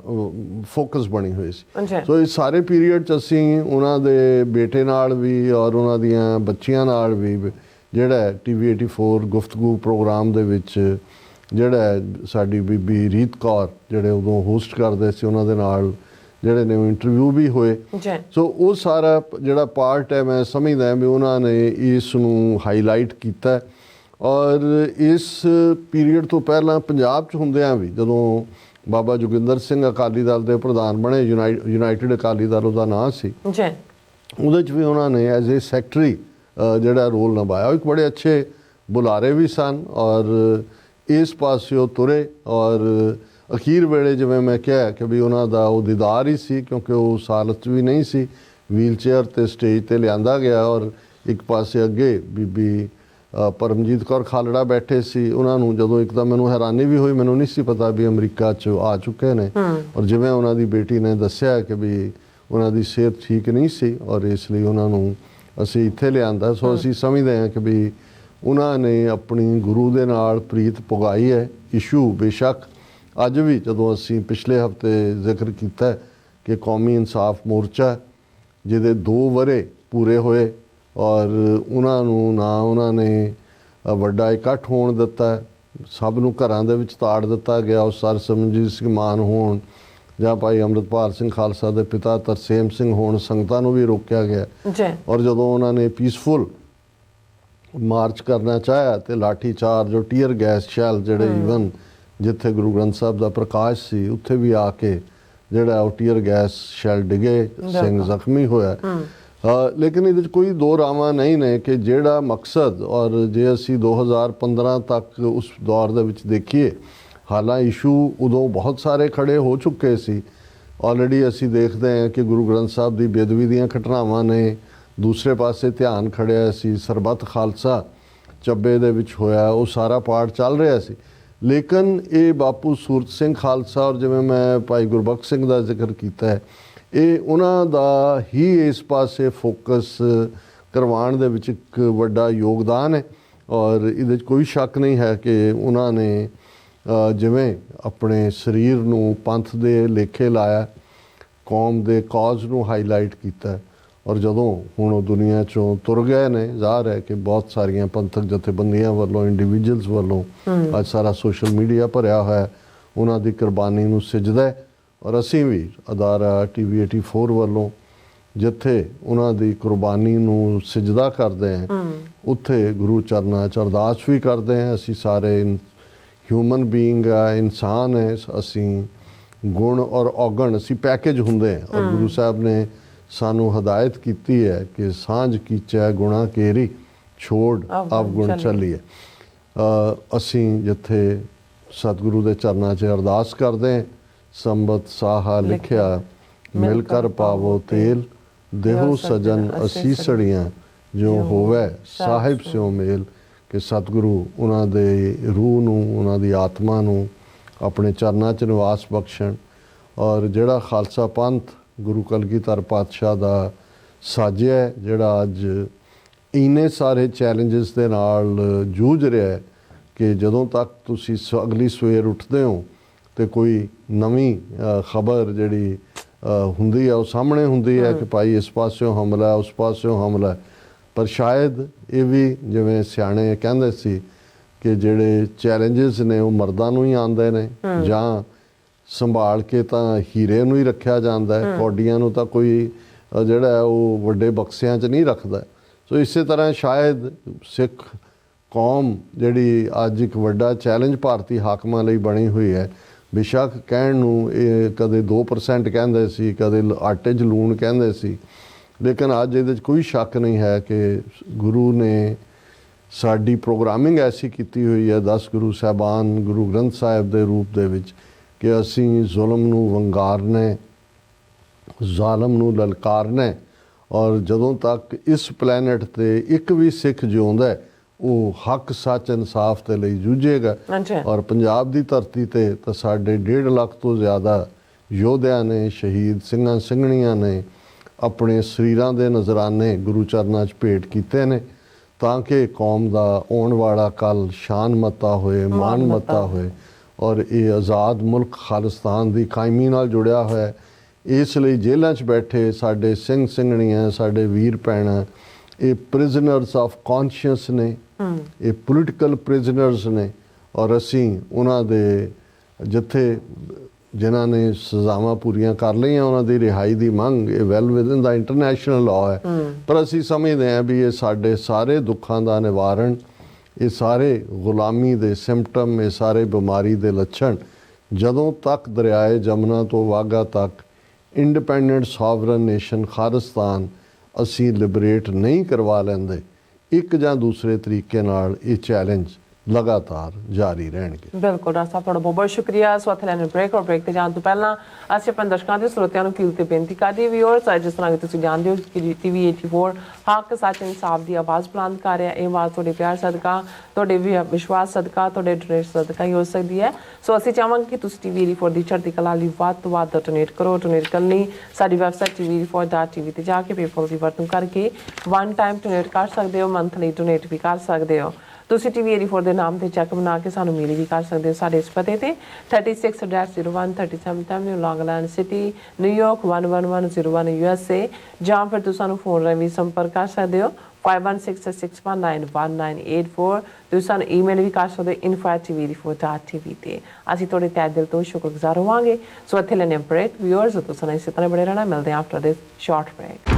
ਫੋਕਸ ਬਣੀ ਹੋਈ ਸੀ। ਸੋ ਇਸ ਸਾਰੇ ਪੀਰੀਅਡ 'ਚ ਅਸੀਂ ਉਹਨਾਂ ਦੇ ਬੇਟੇ ਨਾਲ ਵੀ ਔਰ ਉਹਨਾਂ ਦੀਆਂ ਬੱਚੀਆਂ ਨਾਲ ਵੀ ਜਿਹੜਾ TV 84 ਗੁਫ਼ਤਗੂ ਪ੍ਰੋਗਰਾਮ ਦੇ ਵਿੱਚ ਜਿਹੜਾ ਸਾਡੀ ਬੀਬੀ ਰੀਤ ਕੌਰ ਜਿਹੜੇ ਉਦੋਂ ਹੋਸਟ ਕਰਦੇ ਸੀ, ਉਹਨਾਂ ਦੇ ਨਾਲ ਜਿਹੜੇ ਨੇ ਇੰਟਰਵਿਊ ਵੀ ਹੋਏ। ਸੋ ਉਹ ਸਾਰਾ ਜਿਹੜਾ ਪਾਰਟ ਹੈ ਮੈਂ ਸਮਝਦਾ ਵੀ ਉਹਨਾਂ ਨੇ ਇਸ ਨੂੰ ਹਾਈਲਾਈਟ ਕੀਤਾ। ਔਰ ਇਸ ਪੀਰੀਅਡ ਤੋਂ ਪਹਿਲਾਂ ਪੰਜਾਬ 'ਚ ਹੁੰਦਿਆਂ ਵੀ ਜਦੋਂ ਬਾਬਾ ਜੋਗਿੰਦਰ ਸਿੰਘ ਅਕਾਲੀ ਦਲ ਦੇ ਪ੍ਰਧਾਨ ਬਣੇ, ਯੂਨਾਈਟਿਡ ਅਕਾਲੀ ਦਲ ਉਹਦਾ ਨਾਂ ਸੀ, ਉਹਦੇ 'ਚ ਵੀ ਉਹਨਾਂ ਨੇ ਐਜ਼ ਏ ਸੈਕਟਰੀ ਜਿਹੜਾ ਰੋਲ ਨਿਭਾਇਆ। ਉਹ ਇੱਕ ਬੜੇ ਅੱਛੇ ਬੁਲਾਰੇ ਵੀ ਸਨ ਔਰ ਇਸ ਪਾਸਿਓਂ ਤੁਰੇ ਔਰ ਅਖੀਰ ਵੇਲੇ ਜਿਵੇਂ ਮੈਂ ਕਿਹਾ ਕਿ ਵੀ ਉਹਨਾਂ ਦਾ ਉਹ ਦੀਦਾਰ ਹੀ ਸੀ, ਕਿਉਂਕਿ ਉਹ ਹਾਲਤ ਵੀ ਨਹੀਂ ਸੀ, ਵੀਲ ਚੇਅਰ 'ਤੇ ਸਟੇਜ 'ਤੇ ਲਿਆਂਦਾ ਗਿਆ ਔਰ ਇੱਕ ਪਾਸੇ ਅੱਗੇ ਬੀਬੀ ਪਰਮਜੀਤ ਕੌਰ ਖਾਲੜਾ ਬੈਠੇ ਸੀ। ਉਹਨਾਂ ਨੂੰ ਜਦੋਂ ਇੱਕਦਮ ਮੈਨੂੰ ਹੈਰਾਨੀ ਵੀ ਹੋਈ, ਮੈਨੂੰ ਨਹੀਂ ਸੀ ਪਤਾ ਵੀ ਅਮਰੀਕਾ 'ਚ ਆ ਚੁੱਕੇ ਨੇ ਔਰ ਜਿਵੇਂ ਉਹਨਾਂ ਦੀ ਬੇਟੀ ਨੇ ਦੱਸਿਆ ਕਿ ਵੀ ਉਹਨਾਂ ਦੀ ਸਿਹਤ ਠੀਕ ਨਹੀਂ ਸੀ ਔਰ ਇਸ ਲਈ ਉਹਨਾਂ ਨੂੰ ਅਸੀਂ ਇੱਥੇ ਲਿਆਂਦਾ। ਸੋ ਅਸੀਂ ਸਮਝਦੇ ਹਾਂ ਕਿ ਵੀ ਉਹਨਾਂ ਨੇ ਆਪਣੀ ਗੁਰੂ ਦੇ ਨਾਲ ਪ੍ਰੀਤ ਪੁਗਾਈ ਹੈ। ਇਸ਼ੂ ਬੇਸ਼ੱਕ ਅੱਜ ਵੀ ਜਦੋਂ ਅਸੀਂ ਪਿਛਲੇ ਹਫ਼ਤੇ ਜ਼ਿਕਰ ਕੀਤਾ ਕਿ ਕੌਮੀ ਇਨਸਾਫ ਮੋਰਚਾ ਜਿਹਦੇ 2 ਵਰ੍ਹੇ ਪੂਰੇ ਹੋਏ ਔਰ ਉਹਨਾਂ ਨੂੰ ਨਾ ਉਹਨਾਂ ਨੇ ਵੱਡਾ ਇਕੱਠ ਹੋਣ ਦਿੱਤਾ, ਸਭ ਨੂੰ ਘਰਾਂ ਦੇ ਵਿੱਚ ਤਾੜ ਦਿੱਤਾ ਗਿਆ। ਉਹ ਸਰ ਸਿਮਰਨਜੀਤ ਸਿੰਘ ਮਾਨ ਹੋਣ ਜਾਂ ਭਾਈ ਅੰਮ੍ਰਿਤਪਾਲ ਸਿੰਘ ਖਾਲਸਾ ਦੇ ਪਿਤਾ ਤਰਸੇਮ ਸਿੰਘ ਹੋਣ, ਸੰਗਤਾਂ ਨੂੰ ਵੀ ਰੋਕਿਆ ਗਿਆ। ਔਰ ਜਦੋਂ ਉਹਨਾਂ ਨੇ ਪੀਸਫੁਲ ਮਾਰਚ ਕਰਨਾ ਚਾਹਿਆ ਤੇ ਲਾਠੀ ਚਾਰਜ ਜੋ ਟੀਅਰ ਗੈਸ ਸ਼ੈਲ ਜਿਹੜੇ ਈਵਨ ਜਿੱਥੇ ਗੁਰੂ ਗ੍ਰੰਥ ਸਾਹਿਬ ਦਾ ਪ੍ਰਕਾਸ਼ ਸੀ ਉੱਥੇ ਵੀ ਆ ਕੇ ਜਿਹੜਾ ਉਹ ਟੀਅਰ ਗੈਸ ਸ਼ੈਲ ਡਿੱਗੇ, ਸਿੰਘ ਜ਼ਖਮੀ ਹੋਇਆ। ਲੇਕਿਨ ਇਹਦੇ 'ਚ ਕੋਈ ਦੋ ਰਾਵਾਂ ਨਹੀਂ ਨੇ ਕਿ ਜਿਹੜਾ ਮਕਸਦ, ਔਰ ਜੇ ਅਸੀਂ 2015 ਤੱਕ ਉਸ ਦੌਰ ਦੇ ਵਿੱਚ ਦੇਖੀਏ, ਹਾਲਾਂਕਿ ਇਸ਼ੂ ਉਦੋਂ ਬਹੁਤ ਸਾਰੇ ਖੜੇ ਹੋ ਚੁੱਕੇ ਸੀ। ਆਲਰੇਡੀ ਅਸੀਂ ਦੇਖਦੇ ਹਾਂ ਕਿ ਗੁਰੂ ਗ੍ਰੰਥ ਸਾਹਿਬ ਦੀ ਬੇਅਦਬੀ ਦੀਆਂ ਘਟਨਾਵਾਂ ਨੇ ਦੂਸਰੇ ਪਾਸੇ ਧਿਆਨ ਖੜਿਆ ਸੀ, ਸਰਬੱਤ ਖਾਲਸਾ ਚੱਬੇ ਦੇ ਵਿੱਚ ਹੋਇਆ, ਉਹ ਸਾਰਾ ਪਾਠ ਚੱਲ ਰਿਹਾ ਸੀ। ਲੇਕਿਨ ਇਹ ਬਾਪੂ ਸੂਰਤ ਸਿੰਘ ਖਾਲਸਾ ਔਰ ਜਿਵੇਂ ਮੈਂ ਭਾਈ ਗੁਰਬਖਸ਼ ਸਿੰਘ ਦਾ ਜ਼ਿਕਰ ਕੀਤਾ ਹੈ, ਇਹ ਉਹਨਾਂ ਦਾ ਹੀ ਇਸ ਪਾਸੇ ਫੋਕਸ ਕਰਵਾਉਣ ਦੇ ਵਿੱਚ ਇੱਕ ਵੱਡਾ ਯੋਗਦਾਨ ਹੈ। ਔਰ ਇਹਦੇ 'ਚ ਕੋਈ ਸ਼ੱਕ ਨਹੀਂ ਹੈ ਕਿ ਉਹਨਾਂ ਨੇ ਜਿਵੇਂ ਆਪਣੇ ਸਰੀਰ ਨੂੰ ਪੰਥ ਦੇ ਲੇਖੇ ਲਾਇਆ, ਕੌਮ ਦੇ ਕਾਜ਼ ਨੂੰ ਹਾਈਲਾਈਟ ਕੀਤਾ ਔਰ ਜਦੋਂ ਹੁਣ ਉਹ ਦੁਨੀਆ 'ਚੋਂ ਤੁਰ ਗਏ ਨੇ, ਜ਼ਾਹਰ ਹੈ ਕਿ ਬਹੁਤ ਸਾਰੀਆਂ ਪੰਥਕ ਜਥੇਬੰਦੀਆਂ ਵੱਲੋਂ, ਇੰਡੀਵਿਜੂਅਲਸ ਵੱਲੋਂ ਅੱਜ ਸਾਰਾ ਸੋਸ਼ਲ ਮੀਡੀਆ ਭਰਿਆ ਹੋਇਆ ਉਹਨਾਂ ਦੀ ਕੁਰਬਾਨੀ ਨੂੰ ਸਿਜਦਾ ਔਰ ਅਸੀਂ ਵੀ ਅਦਾਰਾ TV 84 ਵੱਲੋਂ ਜਿੱਥੇ ਉਹਨਾਂ ਦੀ ਕੁਰਬਾਨੀ ਨੂੰ ਸਿਜਦਾ ਕਰਦੇ ਹਾਂ ਉੱਥੇ ਗੁਰੂ ਚਰਨਾਂ 'ਚ ਅਰਦਾਸ ਵੀ ਕਰਦੇ ਹਾਂ। ਅਸੀਂ ਸਾਰੇ ਹਿਊਮਨ ਬੀਇੰਗ ਆ, ਇਨਸਾਨ ਹੈ, ਅਸੀਂ ਗੁਣ ਔਰ ਔਗਣ ਅਸੀਂ ਪੈਕੇਜ ਹੁੰਦੇ ਹਾਂ। ਔਰ ਗੁਰੂ ਸਾਹਿਬ ਨੇ ਸਾਨੂੰ ਹਦਾਇਤ ਕੀਤੀ ਹੈ ਕਿ ਸਾਂਝ ਕੀਚੈ ਗੁਣਾ ਕੇਰੀ ਛੋੜ ਅਵਗੁਣ ਚੱਲੀਏ। ਅਸੀਂ ਜਿੱਥੇ ਸਤਿਗੁਰੂ ਦੇ ਚਰਨਾਂ 'ਚ ਅਰਦਾਸ ਕਰਦੇ ਹਾਂ, ਸੰਬਤ ਸਾਹਾ ਲਿਖਿਆ ਮਿਲ ਕਰ ਪਾਵੋ ਤੇਲ, ਦੇਹੋ ਸਜਨ ਅਸੀਸੜੀਆਂ ਜੋ ਹੋਵੇ ਸਾਹਿਬ ਸਿਓ ਮੇਲ। ਕਿ ਸਤਿਗੁਰੂ ਉਹਨਾਂ ਦੇ ਰੂਹ ਨੂੰ, ਉਹਨਾਂ ਦੀ ਆਤਮਾ ਨੂੰ ਆਪਣੇ ਚਰਨਾਂ 'ਚ ਨਿਵਾਸ ਬਖਸ਼ਣ। ਔਰ ਜਿਹੜਾ ਖਾਲਸਾ ਪੰਥ ਗੁਰੂ ਕਲਗੀਧਰ ਪਾਤਸ਼ਾਹ ਦਾ ਸਾਜਿਆ ਹੈ, ਜਿਹੜਾ ਅੱਜ ਇੰਨੇ ਸਾਰੇ ਚੈਲੰਜਸ ਦੇ ਨਾਲ ਜੂਝ ਰਿਹਾ ਹੈ ਕਿ ਜਦੋਂ ਤੱਕ ਤੁਸੀਂ ਅਗਲੀ ਸਵੇਰ ਉੱਠਦੇ ਹੋ ਤੇ ਕੋਈ ਨਵੀਂ ਖਬਰ ਜਿਹੜੀ ਹੁੰਦੀ ਹੈ ਉਹ ਸਾਹਮਣੇ ਹੁੰਦੀ ਹੈ ਕਿ ਭਾਈ ਇਸ ਪਾਸਿਓਂ ਹਮਲਾ, ਉਸ ਪਾਸਿਓਂ ਹਮਲਾ। ਪਰ ਸ਼ਾਇਦ ਇਹ ਵੀ ਜਿਵੇਂ ਸਿਆਣੇ ਕਹਿੰਦੇ ਸੀ ਕਿ ਜਿਹੜੇ ਚੈਲੰਜਸ ਨੇ ਉਹ ਮਰਦਾਂ ਨੂੰ ਹੀ ਆਉਂਦੇ ਨੇ, ਜਾਂ ਸੰਭਾਲ ਕੇ ਤਾਂ ਹੀਰੇ ਨੂੰ ਹੀ ਰੱਖਿਆ ਜਾਂਦਾ ਹੈ, ਕੌਡੀਆਂ ਨੂੰ ਤਾਂ ਕੋਈ ਜਿਹੜਾ ਹੈ ਉਹ ਵੱਡੇ ਬਕਸਿਆਂ 'ਚ ਨਹੀਂ ਰੱਖਦਾ। ਸੋ ਇਸੇ ਤਰ੍ਹਾਂ ਸ਼ਾਇਦ ਸਿੱਖ ਕੌਮ ਜਿਹੜੀ ਅੱਜ ਇੱਕ ਵੱਡਾ ਚੈਲੰਜ ਭਾਰਤੀ ਹਾਕਮਾਂ ਲਈ ਬਣੀ ਹੋਈ ਹੈ। ਬੇਸ਼ੱਕ ਕਹਿਣ ਨੂੰ ਇਹ ਕਦੇ 2% ਕਹਿੰਦੇ ਸੀ, ਕਦੇ ਆਟੇ 'ਚ ਲੂਣ ਕਹਿੰਦੇ ਸੀ, ਲੇਕਿਨ ਅੱਜ ਇਹਦੇ 'ਚ ਕੋਈ ਸ਼ੱਕ ਨਹੀਂ ਹੈ ਕਿ ਗੁਰੂ ਨੇ ਸਾਡੀ ਪ੍ਰੋਗਰਾਮਿੰਗ ਐਸੀ ਕੀਤੀ ਹੋਈ ਹੈ, 10 ਗੁਰੂ ਸਾਹਿਬਾਨ ਗੁਰੂ ਗ੍ਰੰਥ ਸਾਹਿਬ ਦੇ ਰੂਪ ਦੇ ਵਿੱਚ, ਕਿ ਅਸੀਂ ਜ਼ੁਲਮ ਨੂੰ ਵੰਗਾਰਨੇ, ਜ਼ਾਲਮ ਨੂੰ ਲਲਕਾਰਨੇ। ਔਰ ਜਦੋਂ ਤੱਕ ਇਸ ਪਲੈਨਟ 'ਤੇ ਇੱਕ ਵੀ ਸਿੱਖ ਜਿਉਂਦਾ ਉਹ ਹੱਕ ਸੱਚ ਇਨਸਾਫ ਦੇ ਲਈ ਜੂਝੇਗਾ। ਔਰ ਪੰਜਾਬ ਦੀ ਧਰਤੀ 'ਤੇ ਤਾਂ ਸਾਡੇ 1.5 ਲੱਖ ਤੋਂ ਜ਼ਿਆਦਾ ਯੋਧਿਆਂ ਨੇ, ਸ਼ਹੀਦ ਸਿੰਘਾਂ ਸਿੰਘਣੀਆਂ ਨੇ ਆਪਣੇ ਸਰੀਰਾਂ ਦੇ ਨਜ਼ਰਾਨੇ ਗੁਰੂ ਚਰਨਾਂ 'ਚ ਭੇਟ ਕੀਤੇ ਨੇ, ਤਾਂ ਕਿ ਕੌਮ ਦਾ ਆਉਣ ਵਾਲਾ ਕੱਲ੍ਹ ਸ਼ਾਨ ਮੱਤਾ ਹੋਏ, ਮਾਣ ਮੱਤਾ ਹੋਏ। ਔਰ ਇਹ ਆਜ਼ਾਦ ਮੁਲਕ ਖਾਲਿਸਤਾਨ ਦੀ ਕਾਇਮੀ ਨਾਲ ਜੁੜਿਆ ਹੋਇਆ। ਇਸ ਲਈ ਜੇਲ੍ਹਾਂ 'ਚ ਬੈਠੇ ਸਾਡੇ ਸਿੰਘ ਸਿੰਘਣੀਆਂ, ਸਾਡੇ ਵੀਰ ਭੈਣਾਂ, ਇਹ ਪ੍ਰਿਜ਼ਨਰਸ ਆਫ ਕੌਨਸ਼ੀਅਸ ਨੇ, ਇਹ ਪੋਲੀਟੀਕਲ ਪ੍ਰਿਜ਼ਨਰਸ ਨੇ। ਔਰ ਅਸੀਂ ਉਹਨਾਂ ਦੇ ਜਿੱਥੇ ਜਿਨ੍ਹਾਂ ਨੇ ਸਜ਼ਾਵਾਂ ਪੂਰੀਆਂ ਕਰ ਲਈਆਂ ਉਹਨਾਂ ਦੀ ਰਿਹਾਈ ਦੀ ਮੰਗ ਇਹ ਵੈਲ ਵਿਦਨ ਦਾ ਇੰਟਰਨੈਸ਼ਨਲ ਲਾਅ ਹੈ। ਪਰ ਅਸੀਂ ਸਮਝਦੇ ਹਾਂ ਵੀ ਇਹ ਸਾਡੇ ਸਾਰੇ ਦੁੱਖਾਂ ਦਾ ਨਿਵਾਰਣ, ਇਹ ਸਾਰੇ ਗੁਲਾਮੀ ਦੇ ਸਿੰਪਟਮ, ਇਹ ਸਾਰੇ ਬਿਮਾਰੀ ਦੇ ਲੱਛਣ ਜਦੋਂ ਤੱਕ ਦਰਿਆਏ ਜਮਨਾ ਤੋਂ ਵਾਘਾ ਤੱਕ ਇੰਡੀਪੈਂਡੈਂਟ ਸੋਵਰਨ ਨੇਸ਼ਨ ਖਾਲਿਸਤਾਨ ਅਸੀਂ ਲਿਬਰੇਟ ਨਹੀਂ ਕਰਵਾ ਲੈਂਦੇ, ਇੱਕ ਜਾਂ ਦੂਸਰੇ ਤਰੀਕੇ ਨਾਲ ਇਹ ਚੈਲੰਜ ਲਗਾਤਾਰ ਜਾਰੀ ਰਹਿਣਗੇ। ਬਿਲਕੁਲ ਡਾਕਟਰ ਸਾਹਿਬ, ਤੁਹਾਡਾ ਬਹੁਤ ਬਹੁਤ ਸ਼ੁਕਰੀਆ। ਸੋ ਇੱਥੇ ਲੈਣੇ ਬ੍ਰੇਕ, ਔਰ ਬ੍ਰੇਕ ਤੇ ਜਾਣ ਤੋਂ ਪਹਿਲਾਂ ਅਸੀਂ ਆਪਣੇ ਦਰਸ਼ਕਾਂ ਦੇ ਸਰੋਤਿਆਂ ਨੂੰ ਅਪੀਲ ਤੇ ਬੇਨਤੀ ਕਰਦੇ ਵਿਊਅਰਸ, ਜਿਸ ਤਰ੍ਹਾਂ ਕਿ ਤੁਸੀਂ ਜਾਣਦੇ ਹੋ ਕਿ TV 84 ਹੱਕ ਸੱਚ ਇਨਸਾਫ ਦੀ ਆਵਾਜ਼ ਬੁਲੰਦ ਕਰ ਰਿਹਾ। ਇਹ ਆਵਾਜ਼ ਤੁਹਾਡੇ ਪਿਆਰ ਸਦਕਾ, ਤੁਹਾਡੇ ਵਿਸ਼ਵਾਸ ਸਦਕਾ, ਤੁਹਾਡੇ ਡੋਨੇਟ ਸਦਕਾ ਹੀ ਹੋ ਸਕਦੀ ਹੈ। ਸੋ ਅਸੀਂ ਚਾਹਾਂਗੇ ਕਿ ਤੁਸੀਂ TV 84 ਦੀ ਚੜ੍ਹਦੀ ਕਲਾ ਲਈ ਵੱਧ ਤੋਂ ਵੱਧ ਡੋਨੇਟ ਕਰੋ। ਡੋਨੇਟ ਕਰਨ ਲਈ ਸਾਡੀ ਵੈਬਸਾਈਟ TV84.tv ਤੇ ਜਾ ਕੇ ਪੇਪਲ ਦੀ ਵਰਤੋਂ ਕਰਕੇ 1 ਟਾਈਮ ਡੋਨੇਟ ਕਰ ਸਕਦੇ ਹੋ, ਮੰਥਲੀ ਡੋਨੇਟ ਵੀ ਕਰ ਸਕਦੇ ਹੋ। ਤੁਸੀਂ TV 84 ਦੇ ਨਾਮ ਤੇ ਚੈੱਕ ਬਣਾ ਕੇ ਸਾਨੂੰ ਮੇਲ ਵੀ ਕਰ ਸਕਦੇ ਹੋ ਸਾਡੇ ਇਸ ਪਤੇ ਤੇ 36-01 37th Avenue, Long Island City, New York 11101 USA, ਜਾਂ ਫਿਰ ਤੁਸੀਂ ਸਾਨੂੰ ਫੋਨ ਰਾਹੀਂ ਵੀ ਸੰਪਰਕ ਕਰ ਸਕਦੇ ਹੋ 5166191984। ਤੁਸੀਂ ਸਾਨੂੰ ਈਮੇਲ ਵੀ ਕਰ ਸਕਦੇ ਹੋ info@tv84.tv ਤੇ। ਅਸੀਂ ਤੁਹਾਡੇ ਤਹਿ ਦਿਲ ਤੋਂ ਸ਼ੁਕਰਗੁਜ਼ਾਰ ਹੋਵਾਂਗੇ। ਸੋ ਇੱਥੇ ਲੈਣੇ ਬ੍ਰੇਕ ਵਿਊਅਰਸ, ਤੁਸੀਂ ਇਸੇ ਤਰ੍ਹਾਂ ਬੜੇ ਰਹਿਣਾ। ਮਿਲਦੇ ਹਾਂ ਆਫਟਰ ਦਿਸ ਸ਼ਾਰਟ ਬ੍ਰੇਕ।